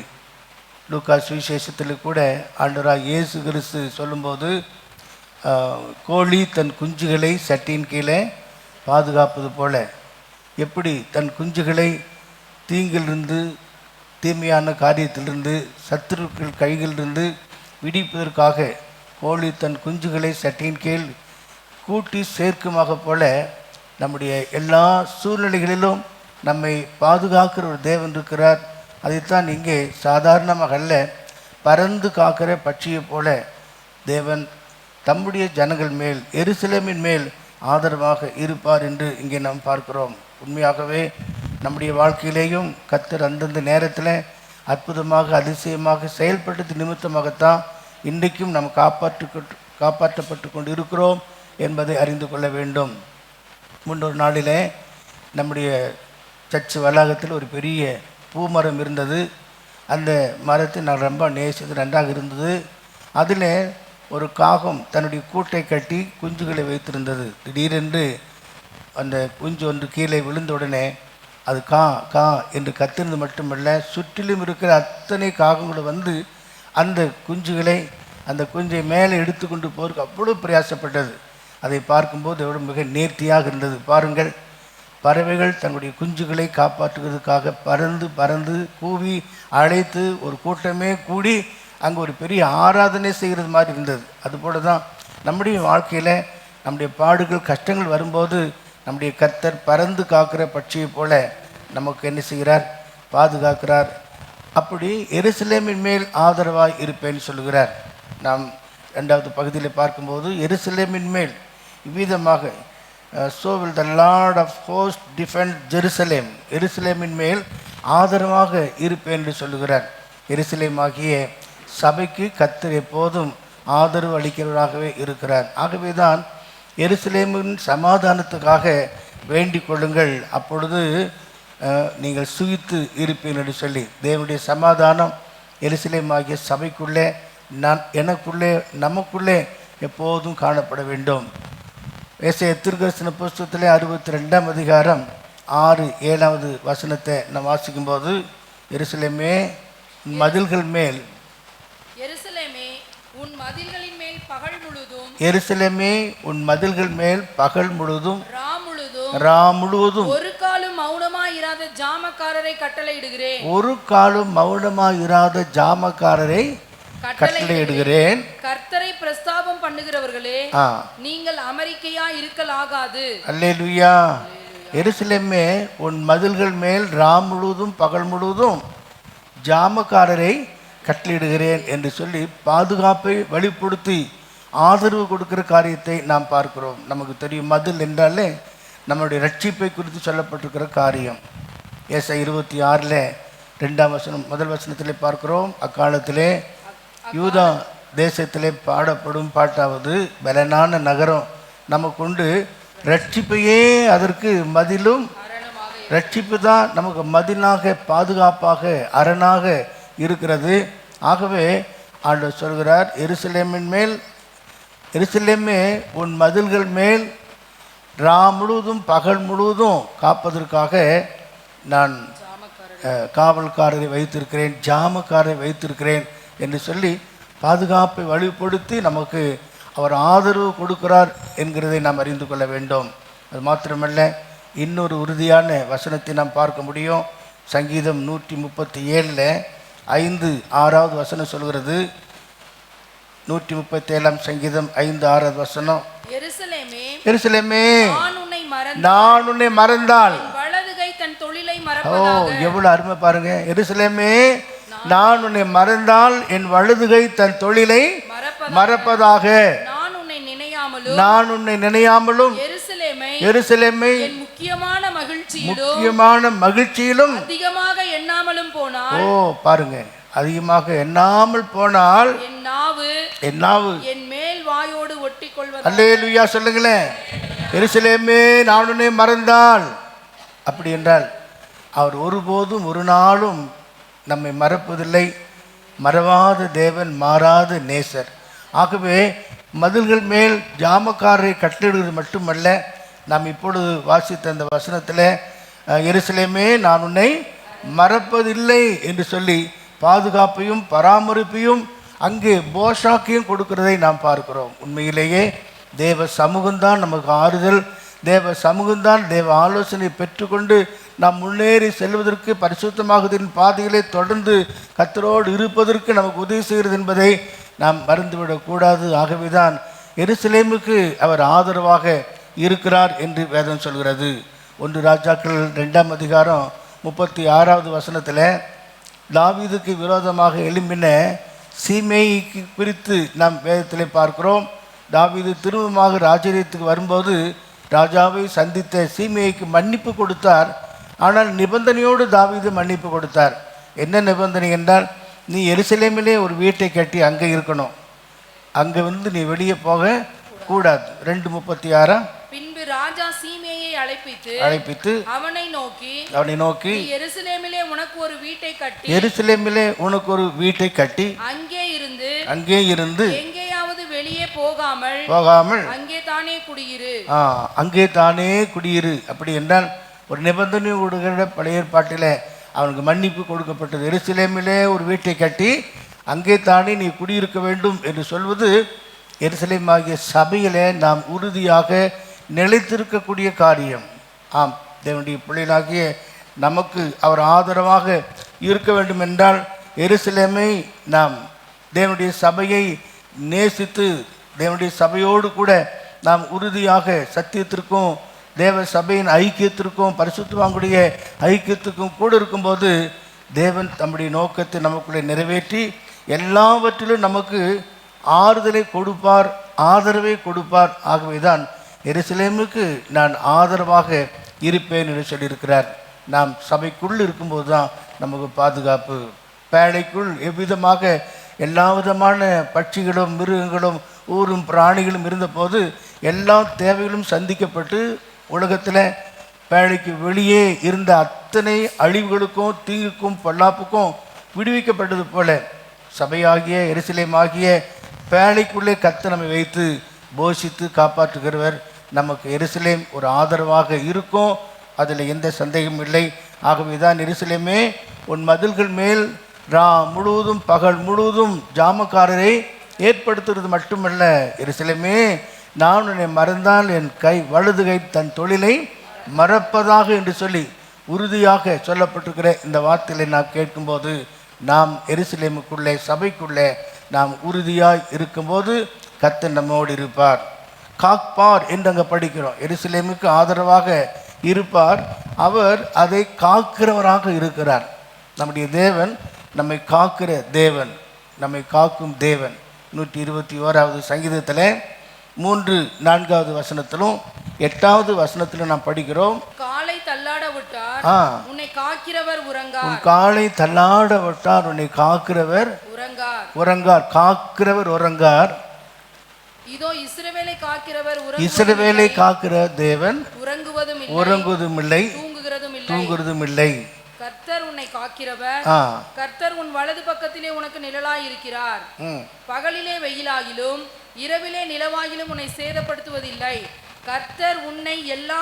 லூக்கா சுவிசேஷத்தில் கூட ஆண்டவராக இயேசு கிறிஸ்து சொல்லும்போது கோழி தன் குஞ்சுகளை சட்டியின் கீழே பாதுகாப்பது போல எப்படி தன் குஞ்சுகளை தீங்கிலிருந்து தீமையான காரியத்திலிருந்து சத்துருக்கள் கைகளிலிருந்து விடிப்பதற்காக கோழி தன் குஞ்சுகளை சட்டியின் கீழ் கூட்டி சேர்க்குமாக போல நம்முடைய எல்லா சூழ்நிலைகளிலும் நம்மை பாதுகாக்கிற ஒரு தேவன் இருக்கிறார். அதைத்தான் இங்கே சாதாரணமாக அல்ல, பறந்து காக்கிற பட்சியை போல தேவன் தம்முடைய ஜனங்கள் மேல் எருசலேமின் மேல் ஆதரவாக இருப்பார் என்று இங்கே நாம் பார்க்கிறோம். உண்மையாகவே நம்முடைய வாழ்க்கையிலேயும் கர்த்தர் அந்தந்த நேரத்தில் அற்புதமாக அதிசயமாக செயல்பட்டது நிமித்தமாகத்தான் இன்றைக்கும் நாம் காப்பாற்றப்பட்டு கொண்டு இருக்கிறோம் என்பதை அறிந்து கொள்ள வேண்டும். முன்னொரு நாளிலே நம்முடைய சர்ச் வளாகத்தில் ஒரு பெரிய பூமரம் இருந்தது. அந்த மரத்தை நான் ரொம்ப நேசித்து நன்றாக இருந்தது. அதில் ஒரு காகம் தன்னுடைய கூட்டை கட்டி குஞ்சுகளை வைத்திருந்தது. திடீரென்று அந்த குஞ்சு ஒன்று கீழே விழுந்த உடனே அது கா கா என்று கத்தினது மட்டுமல்ல, சுற்றிலும் இருக்கிற அத்தனை காகங்களும் வந்து அந்த குஞ்சுகளை அந்த குஞ்சை மேலே எடுத்து கொண்டு போகிறதுக்கு அவ்வளோ பிரயாசப்பட்டது. அதை பார்க்கும்போது எவ்வளோ மிக நேர்த்தியாக இருந்தது. பாருங்கள், பறவைகள் தங்களுடைய குஞ்சுகளை காப்பாற்றுவதற்காக பறந்து பறந்து கூவி அழைத்து ஒரு கூட்டமே கூடி அங்கே ஒரு பெரிய ஆராதனை செய்கிறது மாதிரி இருந்தது. அதுபோல தான் நம்முடைய வாழ்க்கையில் நம்முடைய பாடுகள் கஷ்டங்கள் வரும்போது நம்முடைய கர்த்தர் பறந்து காக்கிற பட்சியை போல நமக்கு என்ன செய்கிறார்? பாதுகாக்கிறார். அப்படி எருசலேமின் மேல் ஆதரவாய் இருப்பேன்னு சொல்லுகிறார். நாம் 2வது பகுதியில் பார்க்கும்போது எருசலேமின் மேல் இவ்விதமாக so will the Lord of hosts defend Jerusalem. எருசலேமின் மேல் ஆதரவாக இருப்பேன் என்று சொல்லுகிறார். எருசலேம் ஆகிய சபைக்கு கர்த்தர் எப்போதும் ஆதரவு அளிக்கிறவராகவே இருக்கிறார். ஆகவே தான் எருசலேமின் சமாதானத்துக்காக வேண்டிக் கொள்ளுங்கள், அப்பொழுது நீங்கள் சுகித்து இருப்பீர்கள் என்று சொல்லி தேவனுடைய சமாதானம் எருசலேம் ஆகிய சபைக்குள்ளே எனக்குள்ளே நமக்குள்ளே எப்போதும் காணப்பட வேண்டும். ஏசாயா தீர்க்கதரிசன புஸ்தகத்திலே 62ஆம் அதிகாரம் 6-7வது வசனத்தை நாம் வாசிக்கும்போது, எருசலேமே மதில்கள் மேல் உன் மதில்களின் மேல் பகல் முழுதும் எருசலேமே உன் மதில்கள் மேல் பகல் முழுதும் ரா முழுவதும் ஒரு காலும் மௌனமாயிராத ஜாமக்காரரை கட்டளையிடுகிறேன். ஒரு காலும் மௌனமாயிராத ஜாமக்காரரை கட்டளையிடுகிறேன். கர்த்தரை பிரஸ்தாபம் பண்ணுகிறவர்களே, நீங்கள் அமெரிக்கையா இருக்கலாகாது. அல்லேலூயா. எருசலேமே உன் மதில்கள் மேல் ரா முழுவதும் பகல் முழுவதும் ஜாமக்காரரை கட்டளையிடுகிறேன் என்று சொல்லி பாதுகாப்பை வெளிப்படுத்தி ஆதரவு கொடுக்கிற காரியத்தை நாம் பார்க்கிறோம். நமக்கு தெரியும், மதில் என்றாலே நம்முடைய ரட்சிப்பை குறித்து சொல்லப்பட்டிருக்கிற காரியம். ஏசாயா 26 2ஆம் வசனம் முதல் வசனத்திலே பார்க்கிறோம், அக்காலத்திலே யூதா தேசத்திலே பாடப்படும் பாட்டாவது, பலனான நகரம் நமக்கு உண்டு, ரட்சிப்பையே அதற்கு மதிலும். ரட்சிப்பு தான் நமக்கு மதிலாக பாதுகாப்பாக அரணாக இருக்கிறது. ஆகவே ஆண்டவர் சொல்கிறார், எருசலேமே உன் மதில்கள் மேல் ரா முழுவதும் பகல் முழுவதும் காப்பதற்காக நான் காவல்காரரை வைத்திருக்கிறேன், ஜாமக்காரரை வைத்திருக்கிறேன் என்று சொல்லி பாதுகாப்பை வலுப்படுத்தி நமக்கு அவர் ஆதரவு கொடுக்கிறார் என்கிறதை நாம் அறிந்து கொள்ள வேண்டும். அது மாத்திரமல்ல, இன்னொரு உறுதியான வசனத்தை நாம் பார்க்க முடியும். சங்கீதம் 137 5-6வது வசனம் சொல்கிறது. 137ஆம் சங்கீதம் 5-6வது வசனம், எருசலேமே நான் உன்னை மறந்தால். எவ்வளவு அருமை பாருங்க. எருசலேமே நான் உன்னை மறந்தால் என் வலதுகை தன் தொழிலை மறப்பதாக. நான் உன்னை நினையாமலும் எருசலேமை முக்கியமான மகிழ்ச்சியிலும் அதிகமாக எண்ணாமலும் போனால். பாருங்க, அதிகமாக எண்ணாமல் போனால் என் நாவு என் மேல் வாயோடு ஒட்டிக்கொள்வது. அல்லேலூயா சொல்லுங்களேன். எருசலேமே நான் உன்னை மறந்தால், அப்படி என்றால் அவர் ஒருபோதும் ஒரு நாளும் நம்மை மறப்பதில்லை. மறவாத தேவன், மாறாத நேசர். ஆகவே மதில்கள் மேல் ஜாமக்காரரை கட்டளிடுவது மட்டுமல்ல, நாம் இப்பொழுது வாசித்த அந்த வசனத்தில் எருசலேமே நான் உன்னை மறப்பதில்லை என்று சொல்லி பாதுகாப்பையும் பராமரிப்பையும் அங்கே போஷாக்கையும் கொடுக்கிறதை நாம் பார்க்கிறோம். உண்மையிலேயே தேவ சமூகம்தான் நமக்கு ஆறுதல். தேவ சமூகம்தான் தேவ ஆலோசனை பெற்றுக்கொண்டு நாம் முன்னேறி செல்வதற்கு, பரிசுத்தமாகுதலின் பாதையிலே தொடர்ந்து கர்த்தரோடு இருப்பதற்கு நமக்கு உதவி செய்கிறது என்பதை நாம் மறந்துவிடக்கூடாது. ஆகவேதான் எருசலேமுக்கு அவர் ஆதரவாக இருக்கிறார் என்று வேதம் சொல்கிறது. 1 ராஜாக்கள் 2ஆம் அதிகாரம் 36வது வசனத்தில் தாவீதுக்கு விரோதமாக எழும்பின சீமேயிக்கு குறித்து நாம் வேதத்திலே பார்க்கிறோம். தாவீது திரும்பமாக ராஜ்யத்துக்கு வரும்போது ராஜாவை சந்தித்த சீமேயிக்கு மன்னிப்பு கொடுத்தார். ஆனால் நிபந்தனையோடு தாவீது மன்னிப்பு கொடுத்தார். என்ன நிபந்தனை என்றால், நீ எருசலேமிலே ஒரு வீட்டை கட்டி அங்கே இருக்கணும், அங்கே நீ வெளியே போக கூடாது. 2:36. பின்பு ராஜா சீமேயை அழைப்பித்து அவனை நோக்கி எருசலேமிலே உனக்கு ஒரு வீட்டை கட்டி அங்கே இருந்து எங்கேயாவது வெளியே போகாமல் அங்கே தானே குடியிரு. அப்படி என்றால் ஒரு நிபந்தனை கொடுக்கிற பழைய ஏற்பாட்டில் அவனுக்கு மன்னிப்பு கொடுக்கப்பட்டது. எருசலேமிலே ஒரு வீட்டை கட்டி அங்கே தானே நீ குடியிருக்க வேண்டும் என்று சொல்வது எருசலேம் ஆகிய சபையிலே நாம் உறுதியாக நிலைத்திருக்கக்கூடிய காரியம். ஆம், தேவனுடைய பிள்ளைகளாகிய நமக்கு அவர் ஆதரவாக இருக்க வேண்டும் என்றால் எருசலேமை நாம் தேவனுடைய சபையை நேசித்து தேவனுடைய சபையோடு கூட நாம் உறுதியாக சத்தியத்திற்கும் தேவ சபையின் ஐக்கியத்திற்கும் பரிசுத்தவான்களுடைய ஐக்கியத்துக்கும் கூட இருக்கும்போது தேவன் தம்முடைய நோக்கத்தை நமக்குள்ளே நிறைவேற்றி எல்லாவற்றிலும் நமக்கு ஆறுதலை கொடுப்பார், ஆதரவை கொடுப்பார். ஆகவேதான் எருசலேமுக்கு நான் ஆதரவாக இருப்பேன் என்று சொல்லியிருக்கிறார். நாம் சபைக்குள் இருக்கும்போது தான் நமக்கு பாதுகாப்பு. பேழைக்குள் எவ்விதமாக எல்லா விதமான பட்சிகளும் மிருகங்களும் ஊரும் பிராணிகளும் இருந்தபோது எல்லா தேவைகளும் சந்திக்கப்பட்டு உலகத்தில் பேழைக்கு வெளியே இருந்த அத்தனை அழிவுகளுக்கும் தீங்குக்கும் பொல்லாப்புக்கும் விடுவிக்கப்பட்டது போல சபையாகிய எருசலேமாகிய பேழைக்குள்ளே கர்த்தர் நம்மை வைத்து போஷித்து காப்பாற்றுகிறவர். நமக்கு எருசலேம் ஒரு ஆதரவாக இருக்கும், அதில் எந்த சந்தேகமும் இல்லை. ஆகவே தான் எருசலேமே உன் மதில்கள் மேல் முழுவதும் பகல் முழுவதும் ஜாமக்காரரை ஏற்படுத்துவது மட்டுமல்ல, எருசலேமே நான் உன்னை மறந்தால் என் வலது கை தன் தொழிலை மறப்பதாக என்று சொல்லி உறுதியாக சொல்லப்பட்டிருக்கிற இந்த வார்த்தைகளை நாம் கேட்கும்போது நாம் எருசலேமுக்குள்ளே சபைக்குள்ளே நாம் உறுதியாய் இருக்கும்போது கர்த்தர் நம்மோடு இருப்பார். காப்பார் என்று அங்கே படிக்கிறோம். எருசலேமுக்கு ஆதரவாக இருப்பார், அவர் அதை காக்கிறவராக இருக்கிறார். நம்முடைய தேவன் நம்மை காக்கிற தேவன், நம்மை காக்கும் தேவன். 121வது சங்கீதத்தில் 3-4வது வசனத்திலும் 8வது வசனத்திலும் நாம் படிக்கிறோம். காலை தள்ளாட விட்டார் உன்னை காக்கிறவர் உறங்கார். உன் காலை தள்ளாட விட்டார் உன்னை காக்கிறவர் உறங்கார். உறங்கார், காக்கிறவர் உறங்கார். இதோ இஸ்ரவேலை காக்கிறவர் இஸ்ரவேலை காக்கிற தேவன் உறங்குவதும் இல்லை தூங்குறதும் இல்லை. கர்த்தர் உன்னை காக்கிறவர். கர்த்தர் உன் வலது பக்கத்திலே உனக்கு நிழலாய் இருக்கிறார். பகலிலே வெயிலாகிலும் இரவிலே நிலவாகிலும் உன்னை சேதப்படுத்துவதில்லை. கர்த்தர் உன்னை எல்லா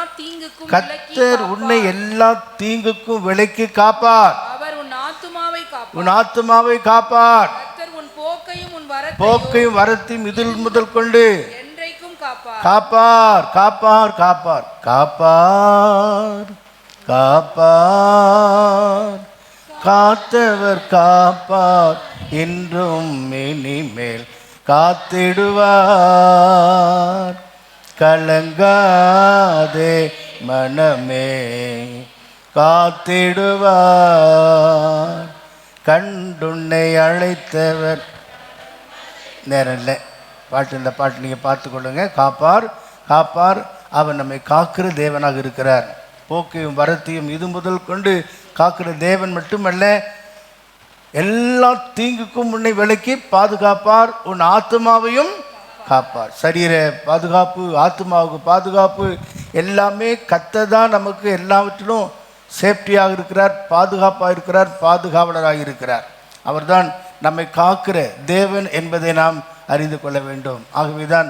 தீங்குக்கும் விலக்கி காப்பார். அவர் உன் ஆத்துமாவை காப்பார். கர்த்தர் உன் போக்கையும் வரத்தையும் இதில் முதல் கொண்டு என்றைக்கும் காப்பார். காப்பார் காப்பார் காப்பார் காப்பார் காத்தவர் காப்பார் என்றும் இனிமேல் காத்திடுவார். கலங்காதே மனமே காத்திடுவார். கண்டுன்னை அழைத்தவர். நேரம் இல்லை, இந்த பாட்டு நீங்கள் பார்த்து கொள்ளுங்க. காப்பார் காப்பார், அவர் நம்மை காக்கிற தேவனாக இருக்கிறார். போக்கையும் வரத்தையும் இது முதல் கொண்டு காக்கிற தேவன் மட்டுமல்ல, எல்லா தீங்குக்கும் உன்னை விலக்கி பாதுகாப்பார். உன் ஆத்மாவையும் காப்பார். சரீர பாதுகாப்பு, ஆத்மாவுக்கு பாதுகாப்பு எல்லாமே கர்த்தர் தான் நமக்கு எல்லாவற்றிலும் சேஃப்டியாக இருக்கிறார், பாதுகாப்பாக இருக்கிறார், பாதுகாவலராக இருக்கிறார். அவர்தான் நம்மை காக்கிற தேவன் என்பதை நாம் அறிந்து கொள்ள வேண்டும். ஆகவே தான்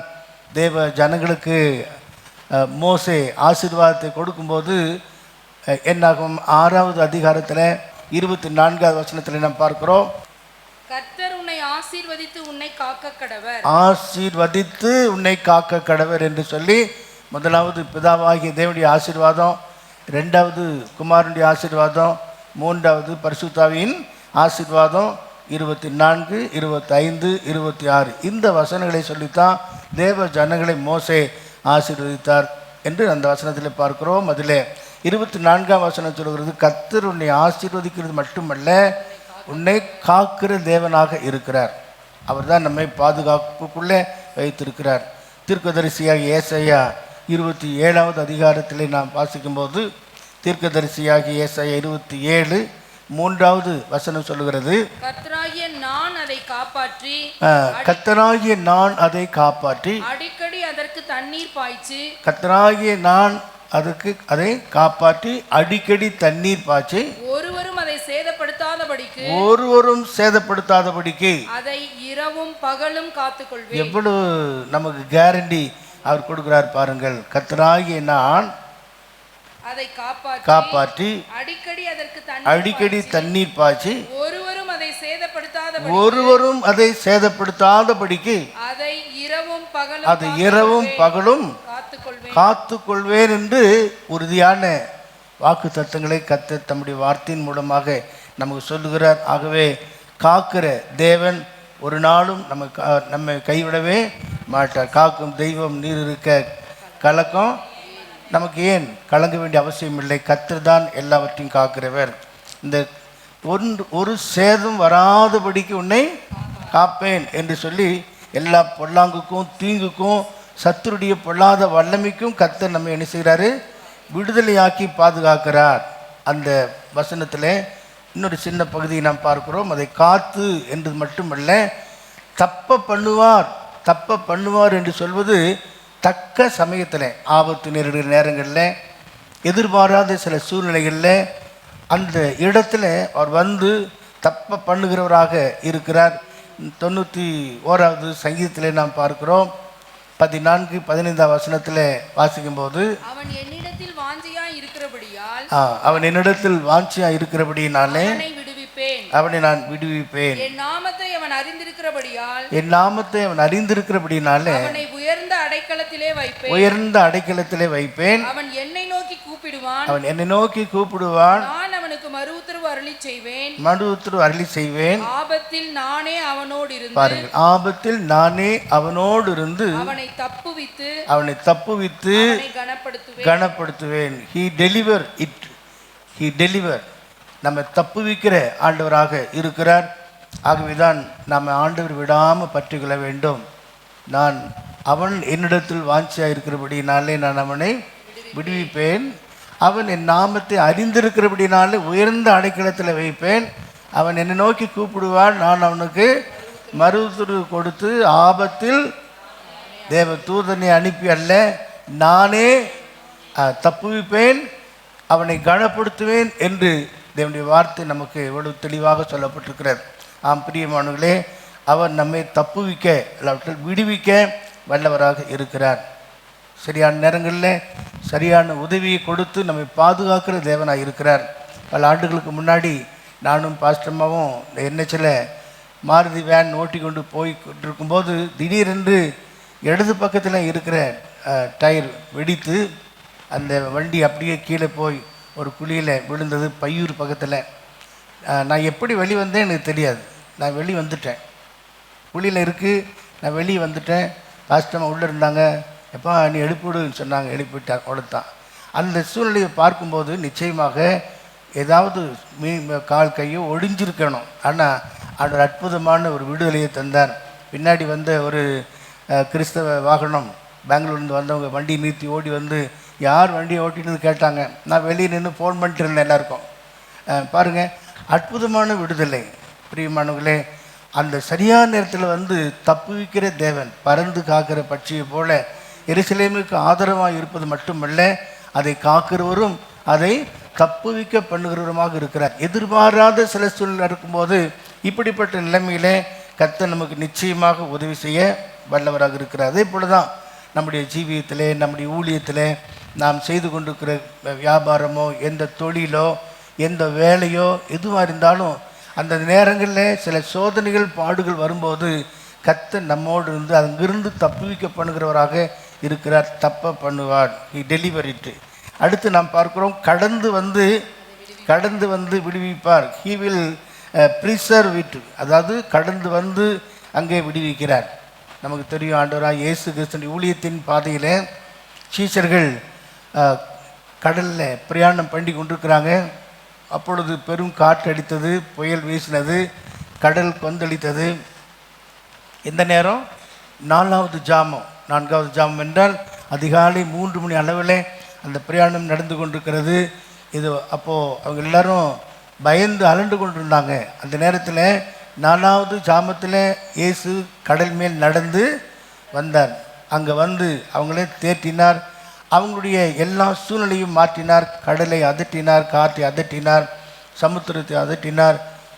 தேவ ஜனங்களுக்கு மோசே ஆசீர்வாதத்தை கொடுக்கும்போது என்னாகும், 6வது அதிகாரத்தில் 24வது வசனத்தில் நாம் பார்க்கிறோம். கர்த்தர் உன்னை ஆசீர்வதித்து உன்னை காக்க கடவர். ஆசீர்வதித்து உன்னை காக்க கடவர் என்று சொல்லி, முதலாவது பிதாவாகிய தேவனுடைய ஆசீர்வாதம், 2வது குமாரனுடைய ஆசீர்வாதம், 3வது பரிசுத்தாவியின் ஆசீர்வாதம், 24, 25, 26 இந்த வசனங்களை சொல்லித்தான் தேவ ஜனங்களை மோசே ஆசீர்வதித்தார் என்று அந்த வசனத்தில் பார்க்கிறோம். அதில் 24ஆம் வசனம் சொல்கிறது, கர்த்தர் உன்னை ஆசீர்வதிக்கிறது மட்டுமல்ல, உன்னை காக்கிற தேவனாக இருக்கிறார். அவர் தான் நம்மை பாதுகாப்புக்குள்ளே வைத்திருக்கிறார். தீர்க்கதரிசியாக ஏசாயா 27வது அதிகாரத்திலே நாம் வாசிக்கும்போது, தீர்க்கதரிசியாக ஏசாயா 27 3வது வசனம் சொல்லுகிறது, கர்த்தராகிய நான் அதை காப்பாற்றி அடிக்கடி அதற்கு தண்ணீர் பாய்ச்சி. கர்த்தராகிய நான் அதை காப்பாற்றி அடிக்கடி தண்ணீர் பாய்ச்சி ஒருவரும் சேதப்படுத்தாதபடிக்கு அதை இரவும் பகலும் காத்துக்கொள்வேன். எவ்வளவு நமக்கு கேரண்டி அவர் கொடுக்கிறார் பாருங்கள். கர்த்தராகிய நான் அதை காப்பாற்றி அடிக்கடி தண்ணீர் பாய்ச்சி ஒருவரும் அதை சேதப்படுத்தாத ஒருவரும் அதை சேதப்படுத்தாதபடிக்கு அதை இரவும் பகலும் காத்து கொள்வேன் என்று உறுதியான வாக்கு தத்தங்களை கர்த்தர் தம்முடைய வார்த்தையின் மூலமாக நமக்கு சொல்லுகிறார். ஆகவே காக்கிற தேவன் ஒரு நாளும் நம்மை கைவிடவே மாட்டார். காக்கும் தெய்வம் நீர் இருக்க கலக்கம் நமக்கு ஏன் கலங்க வேண்டிய அவசியம் இல்லை. கர்த்தர் தான் எல்லாவற்றையும் காக்கிறவர். இந்த ஒரு சேதம் வராதபடிக்கு உன்னை காப்பேன் என்று சொல்லி எல்லா பொல்லாங்குக்கும் தீங்குக்கும் சத்துருடைய பொல்லாத வல்லமைக்கும் கர்த்தர் நம்ம என்ன செய்கிறாரு, விடுதலையாக்கி பாதுகாக்கிறார். அந்த வசனத்தில் இன்னொரு சின்ன பகுதியை நாம் பார்க்கிறோம். அதை காத்து என்று மட்டுமல்ல, தப்ப பண்ணுவார் என்று சொல்வது தக்க சமயத்தில், ஆபத்து நேரிடுகிற நேரங்களில், எதிர்பாராத சில சூழ்நிலைகளில் அந்த இடத்துல அவர் வந்து தப்ப பண்ணுகிறவராக இருக்கிறார். 91வது சங்கீதத்தில் நாம் பார்க்கிறோம் 14-15 வசனத்தில் வாசிக்கும்போது, அவன் என்னிடத்தில் வாஞ்சியா இருக்கிறபடியினாலே அவனை நான் விடுவிப்பேன். என் நாமத்தை அவன் அறிந்திருக்கிறபடியினாலே உயர்ந்த அடைக்கலத்திலே வைப்பேன். அவன் என்னை நோக்கி கூப்பிடுவான். நான் அவனுக்கு மறு உத்தரவு அருளி செய்வேன். ஆபத்தில் நானே அவனோடு இருந்து அவனை தப்புவித்து கனப்படுத்துவேன். He deliver நம்ம தப்புவிக்கிற ஆண்டவராக இருக்கிறார். ஆகவேதான் நம்ம ஆண்டவர் விடாமல் பற்றி கொள்ள வேண்டும். அவன் என்னிடத்தில் வாஞ்சியாக இருக்கிறபடினாலே நான் அவனை விடுவிப்பேன். அவன் என் நாமத்தை அறிந்திருக்கிறபடினாலே உயர்ந்த அடைக்கலத்தில் வைப்பேன். அவன் என்னை நோக்கி கூப்பிடுவான். நான் அவனுக்கு மறு உத்தரவு கொடுத்து ஆபத்தில் தேவ தூதனை அனுப்பி அல்ல, நானே தப்புவிப்பேன், அவனை கனப்படுத்துவேன் என்று தேவனுடைய வார்த்தை நமக்கு எவ்வளவு தெளிவாக சொல்லப்பட்டிருக்கிறது. ஆம் பிரியமானவர்களே, அவர் நம்மை தப்புவிக்க இல்லாவிட்டால் விடுவிக்க வல்லவராக இருக்கிறார். சரியான நேரங்களில் சரியான உதவியை கொடுத்து நம்மை பாதுகாக்கிற தேவனாக இருக்கிறார். பல ஆண்டுகளுக்கு முன்னாடி நானும் பாஸ்டம்மாவும் இந்த என்ஹெச்சில் மாருதி வேன் ஓட்டி கொண்டு போய் கொண்டிருக்கும்போது திடீரென்று இடது பக்கத்தில் இருக்கிற டயர் வெடித்து அந்த வண்டி அப்படியே கீழே போய் ஒரு குழியில் விழுந்தது. பையூர் பக்கத்தில். நான் எப்படி வெளியே வந்தேன் எனக்கு தெரியாது. நான் வெளியே வந்துட்டேன். குழியில் இருக்குது, நான் வெளியே வந்துட்டேன். பாஸ்டம்மா உள்ளே இருந்தாங்க. எப்போ நீ எழுப்பிவிடுன்னு சொன்னாங்க. எழுப்பிவிட்டார். அவ்வளோதான். அந்த சூழ்நிலையை பார்க்கும்போது நிச்சயமாக ஏதாவது கால் கையோ ஒடிஞ்சிருக்கணும். ஆனால் அவர் அற்புதமான ஒரு விடுதலையை தந்தார். பின்னாடி வந்த ஒரு கிறிஸ்தவ வாகனம் பெங்களூர்லேருந்து வந்தவங்க வண்டியை நிறுத்தி ஓடி வந்து யார் வண்டியை ஓட்டினு கேட்டாங்க. நான் வெளியே நின்று ஃபோன் பண்ணிட்டு இருந்தேன் எல்லாருக்கும். பாருங்கள், அற்புதமான விடுதலை. பிரியமானவர்களே, அந்த சரியான நேரத்தில் வந்து தப்புவிக்கிற தேவன், பறந்து காக்கிற பட்சியை போல எருசலேமுக்கு ஆதரவாக இருப்பது மட்டுமல்ல, அதை காக்கிறவரும் அதை தப்புவிக்க பண்ணுகிறவருமாக இருக்கிறார். எதிர்பாராத சில சூழ்நிலை இருக்கும்போது இப்படிப்பட்ட நிலைமையிலே கர்த்தர் நமக்கு நிச்சயமாக உதவி செய்ய வல்லவராக இருக்கிறார். அதே போல தான் நம்முடைய ஜீவியத்திலே, நம்முடைய ஊழியத்திலே, நாம் செய்து கொண்டிருக்கிற வியாபாரமோ, எந்த தொழிலோ, எந்த வேலையோ எதுவாக இருந்தாலும் அந்த நேரங்களில் சில சோதனைகள் பாடுகள் வரும்போது கர்த்தர் நம்மோடு இருந்து அங்கிருந்து தப்புவிக்க பண்ணுகிறவராக இருக்கிறார். தப்ப பண்ணுவார். He deliver it. அடுத்து நாம் பார்க்கிறோம், கடந்து வந்து விடுவிப்பார். He will preserve it. அதாவது கடந்து வந்து அங்கே விடுவிக்கிறார். நமக்கு தெரியும், ஆண்டவராக இயேசு கிறிஸ்துவின் ஊழியத்தின் பாதையில் சீஷர்கள் கடலில் பிரயாணம் பண்ணி கொண்டிருக்கிறாங்க. அப்பொழுது பெரும் காற்று அடித்தது, புயல் வீசினது, கடல் கொந்தளித்தது. எந்த நேரம்? 4வது ஜாமம் என்றால் அதிகாலை 3 மணி அளவில் அந்த பிரயாணம் நடந்து கொண்டிருக்கிறது. இது அப்போது அவங்க எல்லாரும் பயந்து அலண்டு கொண்டிருந்தாங்க. அந்த நேரத்தில் 4வது ஜாமத்தில் இயேசு கடல் மேல் நடந்து வந்தார். அங்கே வந்து அவங்களே தேற்றினார். அவங்களுடைய எல்லா சூழ்நிலையும் மாற்றினார். கடலை அதட்டினார், காற்றை அதட்டினார், சமுத்திரத்தை அதட்டினார்.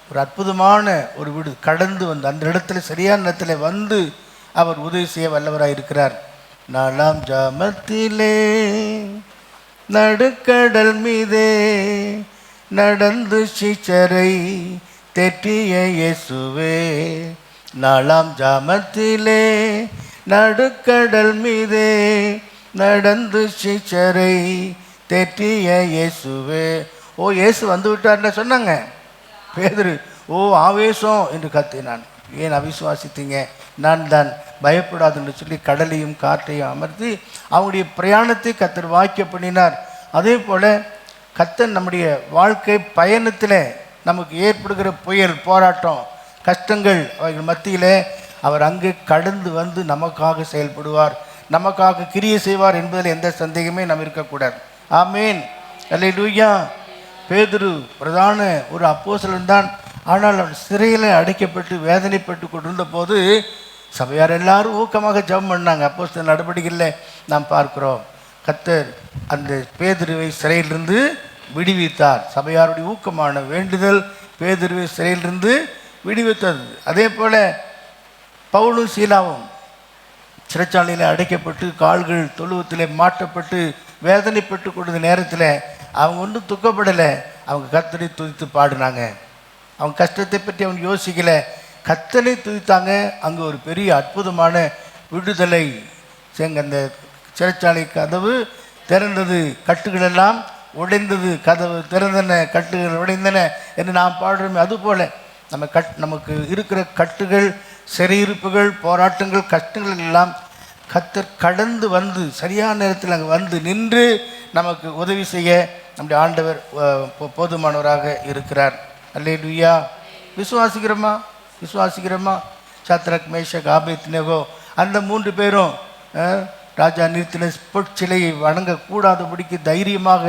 ஒரு அற்புதமான ஒரு வீடு கடந்து வந்து அந்த இடத்துல சரியான இடத்துல வந்து அவர் உதவி செய்ய வல்லவராக இருக்கிறார். 4ஆம் ஜாமத்திலே நடுக்கடல் மீதே நடந்து சீச்சரை தேற்றிய இயேசுவே, நாலாம் ஜாமத்திலே நடுக்கடல் மீதே நடந்து சீச்சரை தேற்றிய இயேசுவே. ஓ, இயேசு வந்து விட்டார்னு சொன்னாங்க. பேதுரு ஓ ஆவேசம் என்று கத்தினான். ஏன் அவிசுவாசித்தீங்க? நான் தான், பயப்படாதுன்னு சொல்லி கடலையும் காற்றையும் அமர்த்தி அவங்களுடைய பிரயாணத்தை கர்த்தர் வாக்கிய பண்ணினார். அதே போல் கர்த்தர் நம்முடைய வாழ்க்கை பயணத்தில் நமக்கு ஏற்படுகிற புயல், போராட்டம், கஷ்டங்கள் அவைகள் மத்தியில் அவர் அங்கே கடந்து வந்து நமக்காக செயல்படுவார், நமக்காக கிரியை செய்வார் என்பதில் எந்த சந்தேகமே நம்ம இருக்கக்கூடாது. ஆமேன், அல்லேலூயா. பேதுரு பிரதான ஒரு அப்போஸ்தலன் தான். ஆனால் அவர் சிறையில் அடைக்கப்பட்டு வேதனைப்பட்டு கொண்டிருந்த போது சபையார் எல்லாரும் ஊக்கமாக ஜெபம் பண்ணாங்க. அப்போஸ்தலர் நடவடிக்கையில் நாம் பார்க்கிறோம். கர்த்தர் அந்த பேதுருவை சிறையிலிருந்து விடுவித்தார். சபையாருடைய ஊக்கமான வேண்டுதல் பேதுருவை சிறையிலிருந்து விடுவித்தது. அதே போல் பவுலும் சீலாவும் சிறைச்சாலையில் அடைக்கப்பட்டு கால்கள் தொழுவத்தில் மாட்டப்பட்டு வேதனைப்பட்டு கொண்ட நேரத்தில் அவங்க ஒன்றும் துக்கப்படலை. அவங்க கர்த்தரை துதித்து பாடினாங்க. அவங்க கஷ்டத்தை பற்றி அவங்க யோசிக்கலை, கர்த்தரை துதித்தாங்க. அங்கே ஒரு பெரிய அற்புதமான விடுதலை. அந்த சிறைச்சாலை கதவு திறந்தது, கட்டுகளெல்லாம் உடைந்தது, கதவு திறந்தன, கட்டுகள் உடைந்தன என்று நாம் பாடுறோமே, அதுபோல் நமக்கு இருக்கிற கட்டுகள், சிறையிருப்புகள், போராட்டங்கள், கஷ்டங்கள் எல்லாம் கர்த்தர் கடந்து வந்து சரியான நேரத்தில் அங்கே வந்து நின்று நமக்கு உதவி செய்ய நம்முடைய ஆண்டவர் போதுமானவராக இருக்கிறார். அல்லேலூயா. விசுவாசிக்கிறோமா? விசுவாசிக்கிறோமா? சாத்ராக், மேஷக், ஆபேத்நேகோ அந்த 3 பேரும் ராஜா நிறுத்தின பொற்சிலையை வணங்கக்கூடாதபடிக்கு தைரியமாக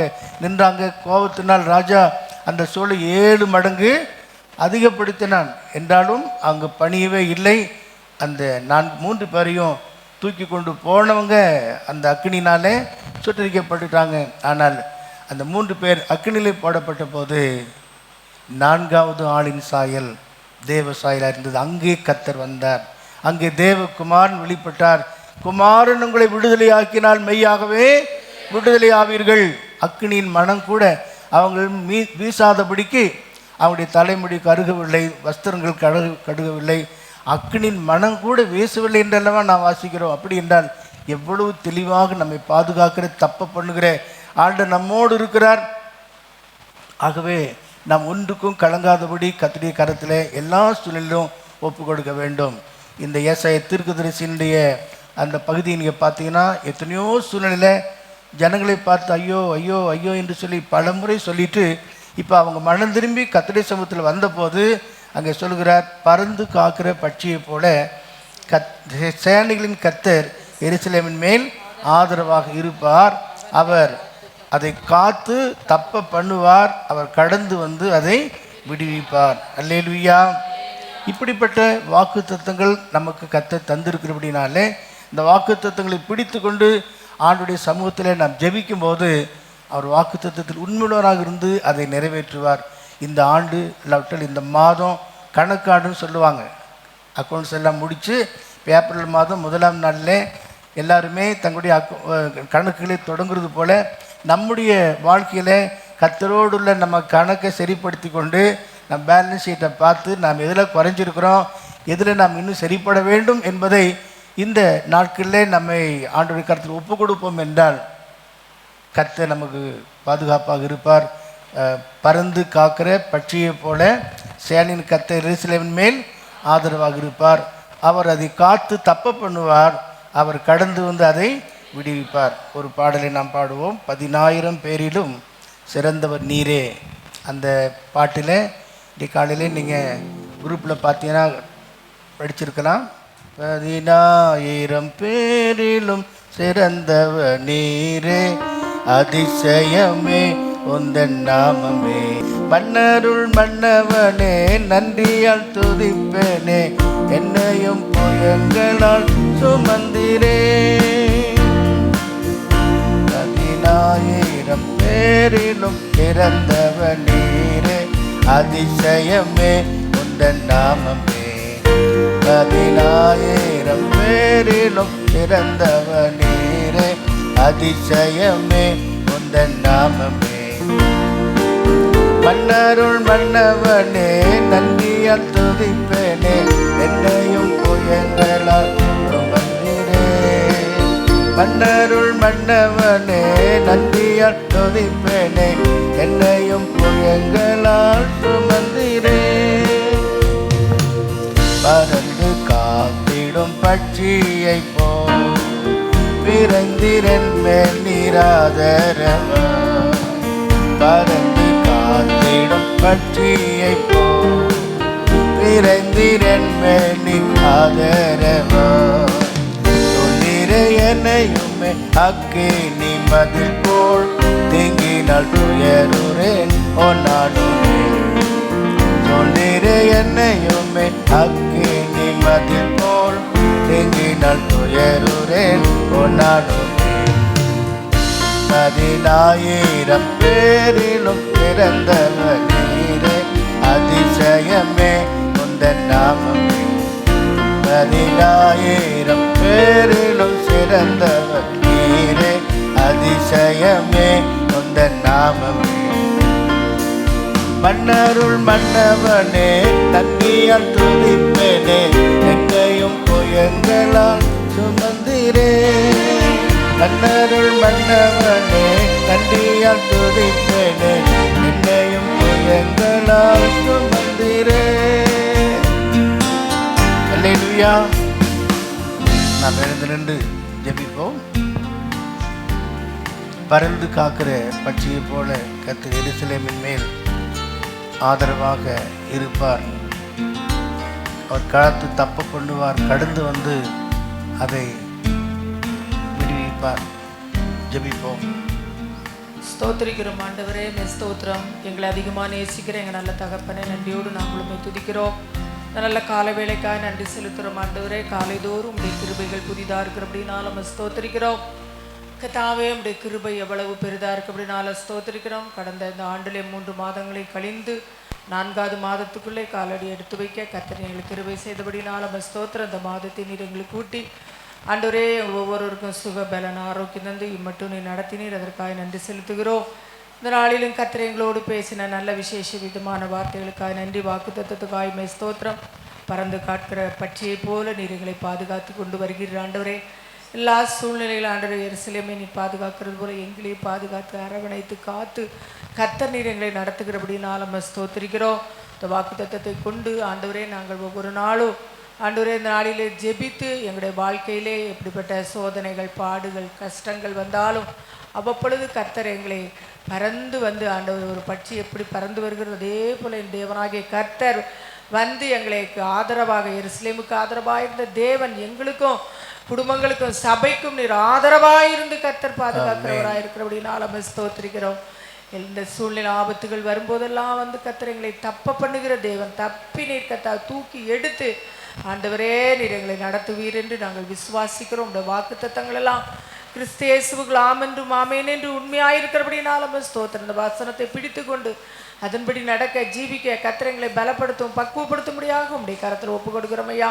நின்றாங்க. கோபத்தினால் ராஜா அந்த சூளை 7 மடங்கு அதிகப்படுத்தினான். என்றாலும் அங்கு பணியவே இல்லை. அந்த 3 பேரையும் தூக்கி கொண்டு போனவங்க அந்த அக்கினினாலே சுட்டரிக்கப்பட்டுட்டாங்க. ஆனால் அந்த 3 பேர் அக்கினிலே போடப்பட்ட போது 4வது ஆளின் சாயல் தேவ சாயலாக இருந்தது. அங்கே கர்த்தர் வந்தார். அங்கே தேவகுமாரன் வெளிப்பட்டார். குமாரன் உங்களை விடுதலை ஆக்கினால் மெய்யாகவே விடுதலை ஆவீர்கள். அக்கினியின் மனம் கூட அவங்க வீசாதபடிக்கு அவருடைய தலைமுடி கருகவில்லை, வஸ்திரங்கள் கடுகவில்லை, அக்கினின் மனம் கூட வீசவில்லை என்றல்லவா நாம் வாசிக்கிறோம். அப்படி என்றால் எவ்வளவு தெளிவாக நம்மை பாதுகாக்கிற, தப்ப பண்ணுகிற ஆண்டவர் நம்மோடு இருக்கிறார். ஆகவே நாம் ஒன்றுக்கும் கலங்காதபடி கர்த்தருடைய கரத்தில் எல்லா சூழ்நிலையிலும் ஒப்பு கொடுக்க வேண்டும். இந்த ஏசாயா தீர்க்கதரிசியினுடைய அந்த பகுதியை நீங்கள் பார்த்தீங்கன்னா எத்தனையோ சூழ்நிலையில் ஜனங்களை பார்த்து ஐயோ ஐயோ ஐயோ என்று சொல்லி பலமுறை சொல்லிட்டு இப்போ அவங்க மனம் திரும்பி கர்த்தருடைய சமூகத்தில் வந்தபோது அங்கே சொல்கிறார், பறந்து காக்கிற பட்சியை போல சேனைகளின் கர்த்தர் எருசலேமின் மேல் ஆதரவாக இருப்பார். அவர் அதை காத்து தப்ப பண்ணுவார். அவர் கடந்து வந்து அதை விடுவிப்பார். அல்லேலூயா. இப்படிப்பட்ட வாக்கு தத்தங்கள் நமக்கு கர்த்தர் தந்திருக்கிறபடினாலே இந்த வாக்கு தத்தங்களை பிடித்து கொண்டு ஆண்டுடைய சமூகத்தில் நாம் ஜெபிக்கும் போது அவர் வாக்கு தத்தத்தில் உண்மையுள்ளவராக இருந்து அதை நிறைவேற்றுவார். இந்த ஆண்டு இல்லாவிட்டால் இந்த மாதம் கணக்காண்டுன்னு சொல்லுவாங்க. அக்கௌண்ட்ஸ் எல்லாம் முடித்து ஏப்ரல் மாதம் 1ஆம் நாளில் எல்லாருமே தங்களுடைய கணக்குகளை தொடங்குறது போல் நம்முடைய வாழ்க்கையில் கர்த்தரோடுள்ள நம்ம கணக்கை சரிப்படுத்தி கொண்டு நம்ம பேலன்ஸ் ஷீட்டை பார்த்து நாம் எதில் குறைஞ்சிருக்கிறோம், எதில் நாம் இன்னும் சரிப்பட வேண்டும் என்பதை இந்த நாட்களில் நம்மை ஆண்டவருடைய கருத்தில் ஒப்பு கொடுப்போம் என்றால் கர்த்தர் நமக்கு பாதுகாப்பாக இருப்பார். பறந்து காக்கிற பட்சியை போல சேனையின் கர்த்தர் எருசலேமின் மேல் ஆதரவாக இருப்பார். அவர் அதை காத்து தப்ப பண்ணுவார். அவர் கடந்து வந்து அதை விடுவிப்பார். ஒரு பாடலை நாம் பாடுவோம். 10,000 பேரிலும் சிறந்தவர் நீரே. அந்த பாட்டில் இன்றைக்கு காலையில் நீங்கள் குரூப்பில் பார்த்தீங்கன்னா படிச்சிருக்கலாம். 10,000 பேரிலும் சிறந்தவர் நீரே, அதிசயமே உந்தன் நாமமே, மன்னருள் மன்னவனே, நன்றியால் துதிப்பேனே, என்னையும் புயங்களால் சுமந்திரே. 10,000 பேரிலும் சிறந்தவர் நீரே, அதிசயமே உந்தன் நாமமே, 10,000 பேரிலும் சிறந்தவர் நீரே, அதிசயமே உந்தன் நாமமே. மன்னருள் மன்னவனே நன்றியால் துதிப்பேனே, என்னையும் புயங்களால் சுமந்திரே. மன்னருள் மன்னவனே நன்றியால் துதிப்பேனே, என்னையும் புயங்களால் சுமந்திரே. பறந்து காத்திடும் பட்சியை போல் விரைந்திரன் மேல் நீராதரவா. பறந்து காத்திடும் பட்சியை போல் விரைந்திரன் மேல் நீராதரவா. சொல்லிரே என்னையுமே அக்கினி மதில் போல் தீங்கினால் துயருறேன் ஒன்னாடுமே. சொல்லிரே என்னையுமே அக்கினி மதில் போல் தீங்கினால் துயருறேன் ஒன்னாடுமே. 10,000 பேரிலும் பிறந்தவர் நீரே, அதிசயமே உந்தன் நாமமே. 10,000 பேரிலும் சிறந்தவர் நீரே, அதிசயமே உந்தன் நாமமே. மன்னருள் மன்னவனே நன்றியால் துதிப்பேனே, என்னையும் புயங்களால் சுமந்திரே. மன்னருள் மன்னவனே நன்றியால் துதிப்பேனே, என்னையும் புயங்களால் சுமந்திரே. அல்லேலூயா. நாம் எழுந்து நின்று ஜெபிப்போம். பறந்து காக்கிற பட்சியை போல கர்த்தர் எருசலேமின் மேல் ஆதரவாக இருப்பார். அவர் காத்து தப்ப பண்ணுவார், கடந்து வந்து அதை விடுவிப்பார். ஜெபிப்போம். ஸ்தோத்திரிக்கிறோம் ஆண்டவரே, ஸ்தோத்திரம். எங்களை அதிகமாக நேசிக்கிற எங்கள் நல்ல தகப்பனே, நன்றியோடு நாங்களுமே துதிக்கிறோம். நல்ல கால வேலைக்காக நன்றி செலுத்துகிறோம் ஆண்டவரே. காலைதோறும் உடைய கிருபைகள் புதிதாக இருக்கிறபடினால நம்ம ஸ்தோத்திரிக்கிறோம். கர்த்தாவே, உடைய கிருபை எவ்வளவு பெரிதாக இருக்கு அப்படின்னால ஸ்தோத்திரிக்கிறோம். கடந்த இந்த ஆண்டிலே 3 மாதங்களை கழிந்து 4வது மாதத்துக்குள்ளே காலடி எடுத்து வைக்க கர்த்தர் எங்களுக்கு கிருபை செய்தபடினால நம்ம ஸ்தோத்திரம். இந்த மாதத்தை நீர் எங்களுக்கு கூட்டி ஆண்டவரே ஒவ்வொருவருக்கும் சுக பலன் ஆரோக்கியம் தந்து இம்மட்டும் நீ நடத்தினீர், அதற்காக நன்றி செலுத்துகிறோம். இந்த நாளிலும் கர்த்தர் எங்களோடு பேசின நல்ல விசேஷ விதமான வார்த்தைகளுக்காக நன்றி. வாக்கு தத்துவத்துக்காக ஸ்தோத்திரம். பறந்து காட்கிற பட்சியை போல நீர் எங்களை பாதுகாத்து கொண்டு வருகிறீர் ஆண்டவரே. எல்லா சூழ்நிலையில் ஆண்டவர் எருசலேமை நீ பாதுகாக்கிறது போல எங்களையும் பாதுகாத்து அரவணைத்து காத்து கர்த்தர் நீர் எங்களை நடத்துகிறபடினால் நம்ம ஸ்தோத்திரிக்கிறோம். இந்த வாக்கு தத்தத்தை கொண்டு ஆண்டவரே நாங்கள் ஒவ்வொரு நாளும் ஆண்டவரே இந்த நாளிலே ஜெபித்து எங்களுடைய வாழ்க்கையிலே எப்படிப்பட்ட சோதனைகள் பாடுகள் கஷ்டங்கள் வந்தாலும் அவ்வப்பொழுது கர்த்தர் எங்களை பறந்து வந்து ஆண்டவர் ஒரு பட்சி எப்படி பறந்து வருகிறது அதே போல் என் தேவனாகிய கர்த்தர் வந்து எங்களுக்கு ஆதரவாக எருசலேமுக்கு ஆதரவாக இருந்த தேவன் எங்களுக்கும் குடும்பங்களுக்கும் சபைக்கும் நீர் ஆதரவாயிருந்து கர்த்தர் பாதுகாக்கிறவராக இருக்கிறபடினால் நம்ம ஸ்தோத்திரிக்கிறோம். எந்த சூழ்நிலை ஆபத்துகள் வரும்போதெல்லாம் வந்து கர்த்தர் எங்களை தப்ப பண்ணுகிற தேவன். தப்பி நீர் கர்த்தா தூக்கி எடுத்து ஆண்டவரே நீர் எங்களை நடத்துவீர் என்று நாங்கள் விசுவாசிக்கிறோம். உடைய வாக்கு தத்தங்கள் எல்லாம் கிறிஸ்து இயேசுவுக்குள் ஆம் என்றும் ஆமேன் என்று உண்மையாயிருக்கிறபடினால் நம்ம ஸ்தோத்திரம். இந்த வசனத்தை பிடித்து கொண்டு அதன்படி நடக்க ஜீவிக்க கர்த்தர் எங்களை பலப்படுத்தும் பக்குவப்படுத்தும்படியாக உடைய கரத்தில் ஒப்பு கொடுக்கிறோம் ஐயா.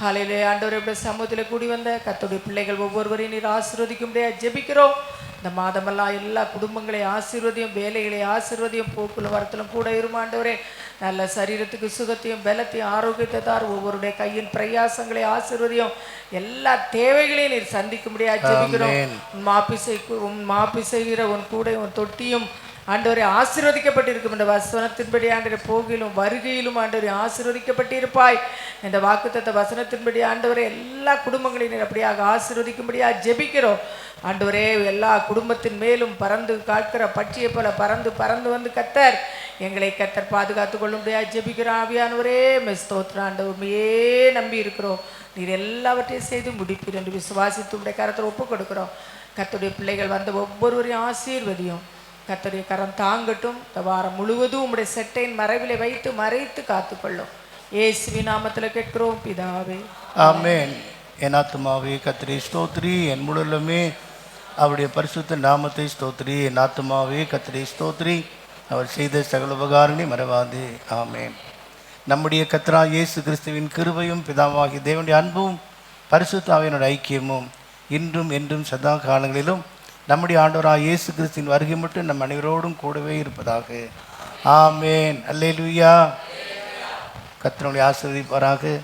காலையிலே ஆண்டவருடைய சமூகத்தில் கூடி வந்த கர்த்தருடைய பிள்ளைகள் ஒவ்வொருவரையும் நீர் ஆசீர்வதிக்கும்படியாக ஜெபிக்கிறோம். இந்த மாதமெல்லாம் எல்லா குடும்பங்களை ஆசீர்வதியும், வேலைகளை ஆசீர்வதியும், போக்குல வரத்திலும் கூட இருமாண்டவரே. நல்ல சரீரத்துக்கு சுகத்தையும் பலத்தையும் ஆரோக்கியத்தை தார். ஒவ்வொருடைய கையின் பிரயாசங்களை ஆசீர்வதியும், எல்லா தேவைகளையும் நீர் சந்திக்கும்படியாக ஜெபிக்கிறோம். உன் மாப்பி செய்கிற உன் கூடை உன் தொட்டியும் ஆண்டவரை ஆசீர்வதிக்கப்பட்டிருக்கும். இந்த வசனத்தின்படி ஆண்டவரை போகிலும் வருகையிலும் ஆண்டவரை ஆசீர்வதிக்கப்பட்டிருப்பாய். இந்த வாக்குத்தத்த வசனத்தின்படி ஆண்டவரை எல்லா குடும்பங்களையும் அப்படியாக ஆசீர்வதிக்கும்படியாக ஜெபிக்கிறோம். ஆண்டவரே எல்லா குடும்பத்தின் மேலும் பறந்து காக்கிற பட்சியை போல பறந்து பறந்து வந்து கர்த்தர் எங்களை கர்த்தர் பாதுகாத்து கொள்ளும்படியாக ஜெபிக்கிறோம். ஆவியானவரே ஸ்தோத்திரம். ஆண்டவரையே நம்பி இருக்கிறோம். நீர் எல்லாவற்றையும் செய்து முடிப்பீர் என்று விசுவாசித்து உடைய கரத்தில் ஒப்பு கொடுக்கிறோம். கர்த்தருடைய பிள்ளைகள் வந்த ஒவ்வொருவரையும் ஆசீர்வதியும். கர்த்தருடைய கரம் தாங்கட்டும். இந்த வாரம் முழுவதும் உம்முடைய செட்டையின் மறைவிலை வைத்து மறைத்து காத்துக்கொள்ளும். இயேசுவின் நாமத்தில் கேட்கிறோம் பிதாவே, ஆமென். என் ஆத்துமாவே கர்த்தரை ஸ்தோத்திரி, என் முழுமே அவருடைய பரிசுத்த நாமத்தை ஸ்தோத்திரி. என் ஆத்துமாவே கர்த்தரை ஸ்தோத்திரி, அவர் செய்த சகல உபகாரங்களை மறவாது. ஆமென். நம்முடைய கர்த்தராகிய இயேசு கிறிஸ்துவின் கிருபையும் பிதாவாகிய தேவனுடைய அன்பும் பரிசுத்த ஆவியினுடைய ஐக்கியமும் இன்றும் என்றும் சதா காலங்களிலும் நம்முடைய ஆண்டவராகிய இயேசு கிறிஸ்துவின் வருகை மட்டும் நம் அனைவரோடும் கூடவே இருப்பதாக. ஆமேன். அல்லேலூயா. கர்த்தர் உங்களை ஆசீர்வதிப்பாராக.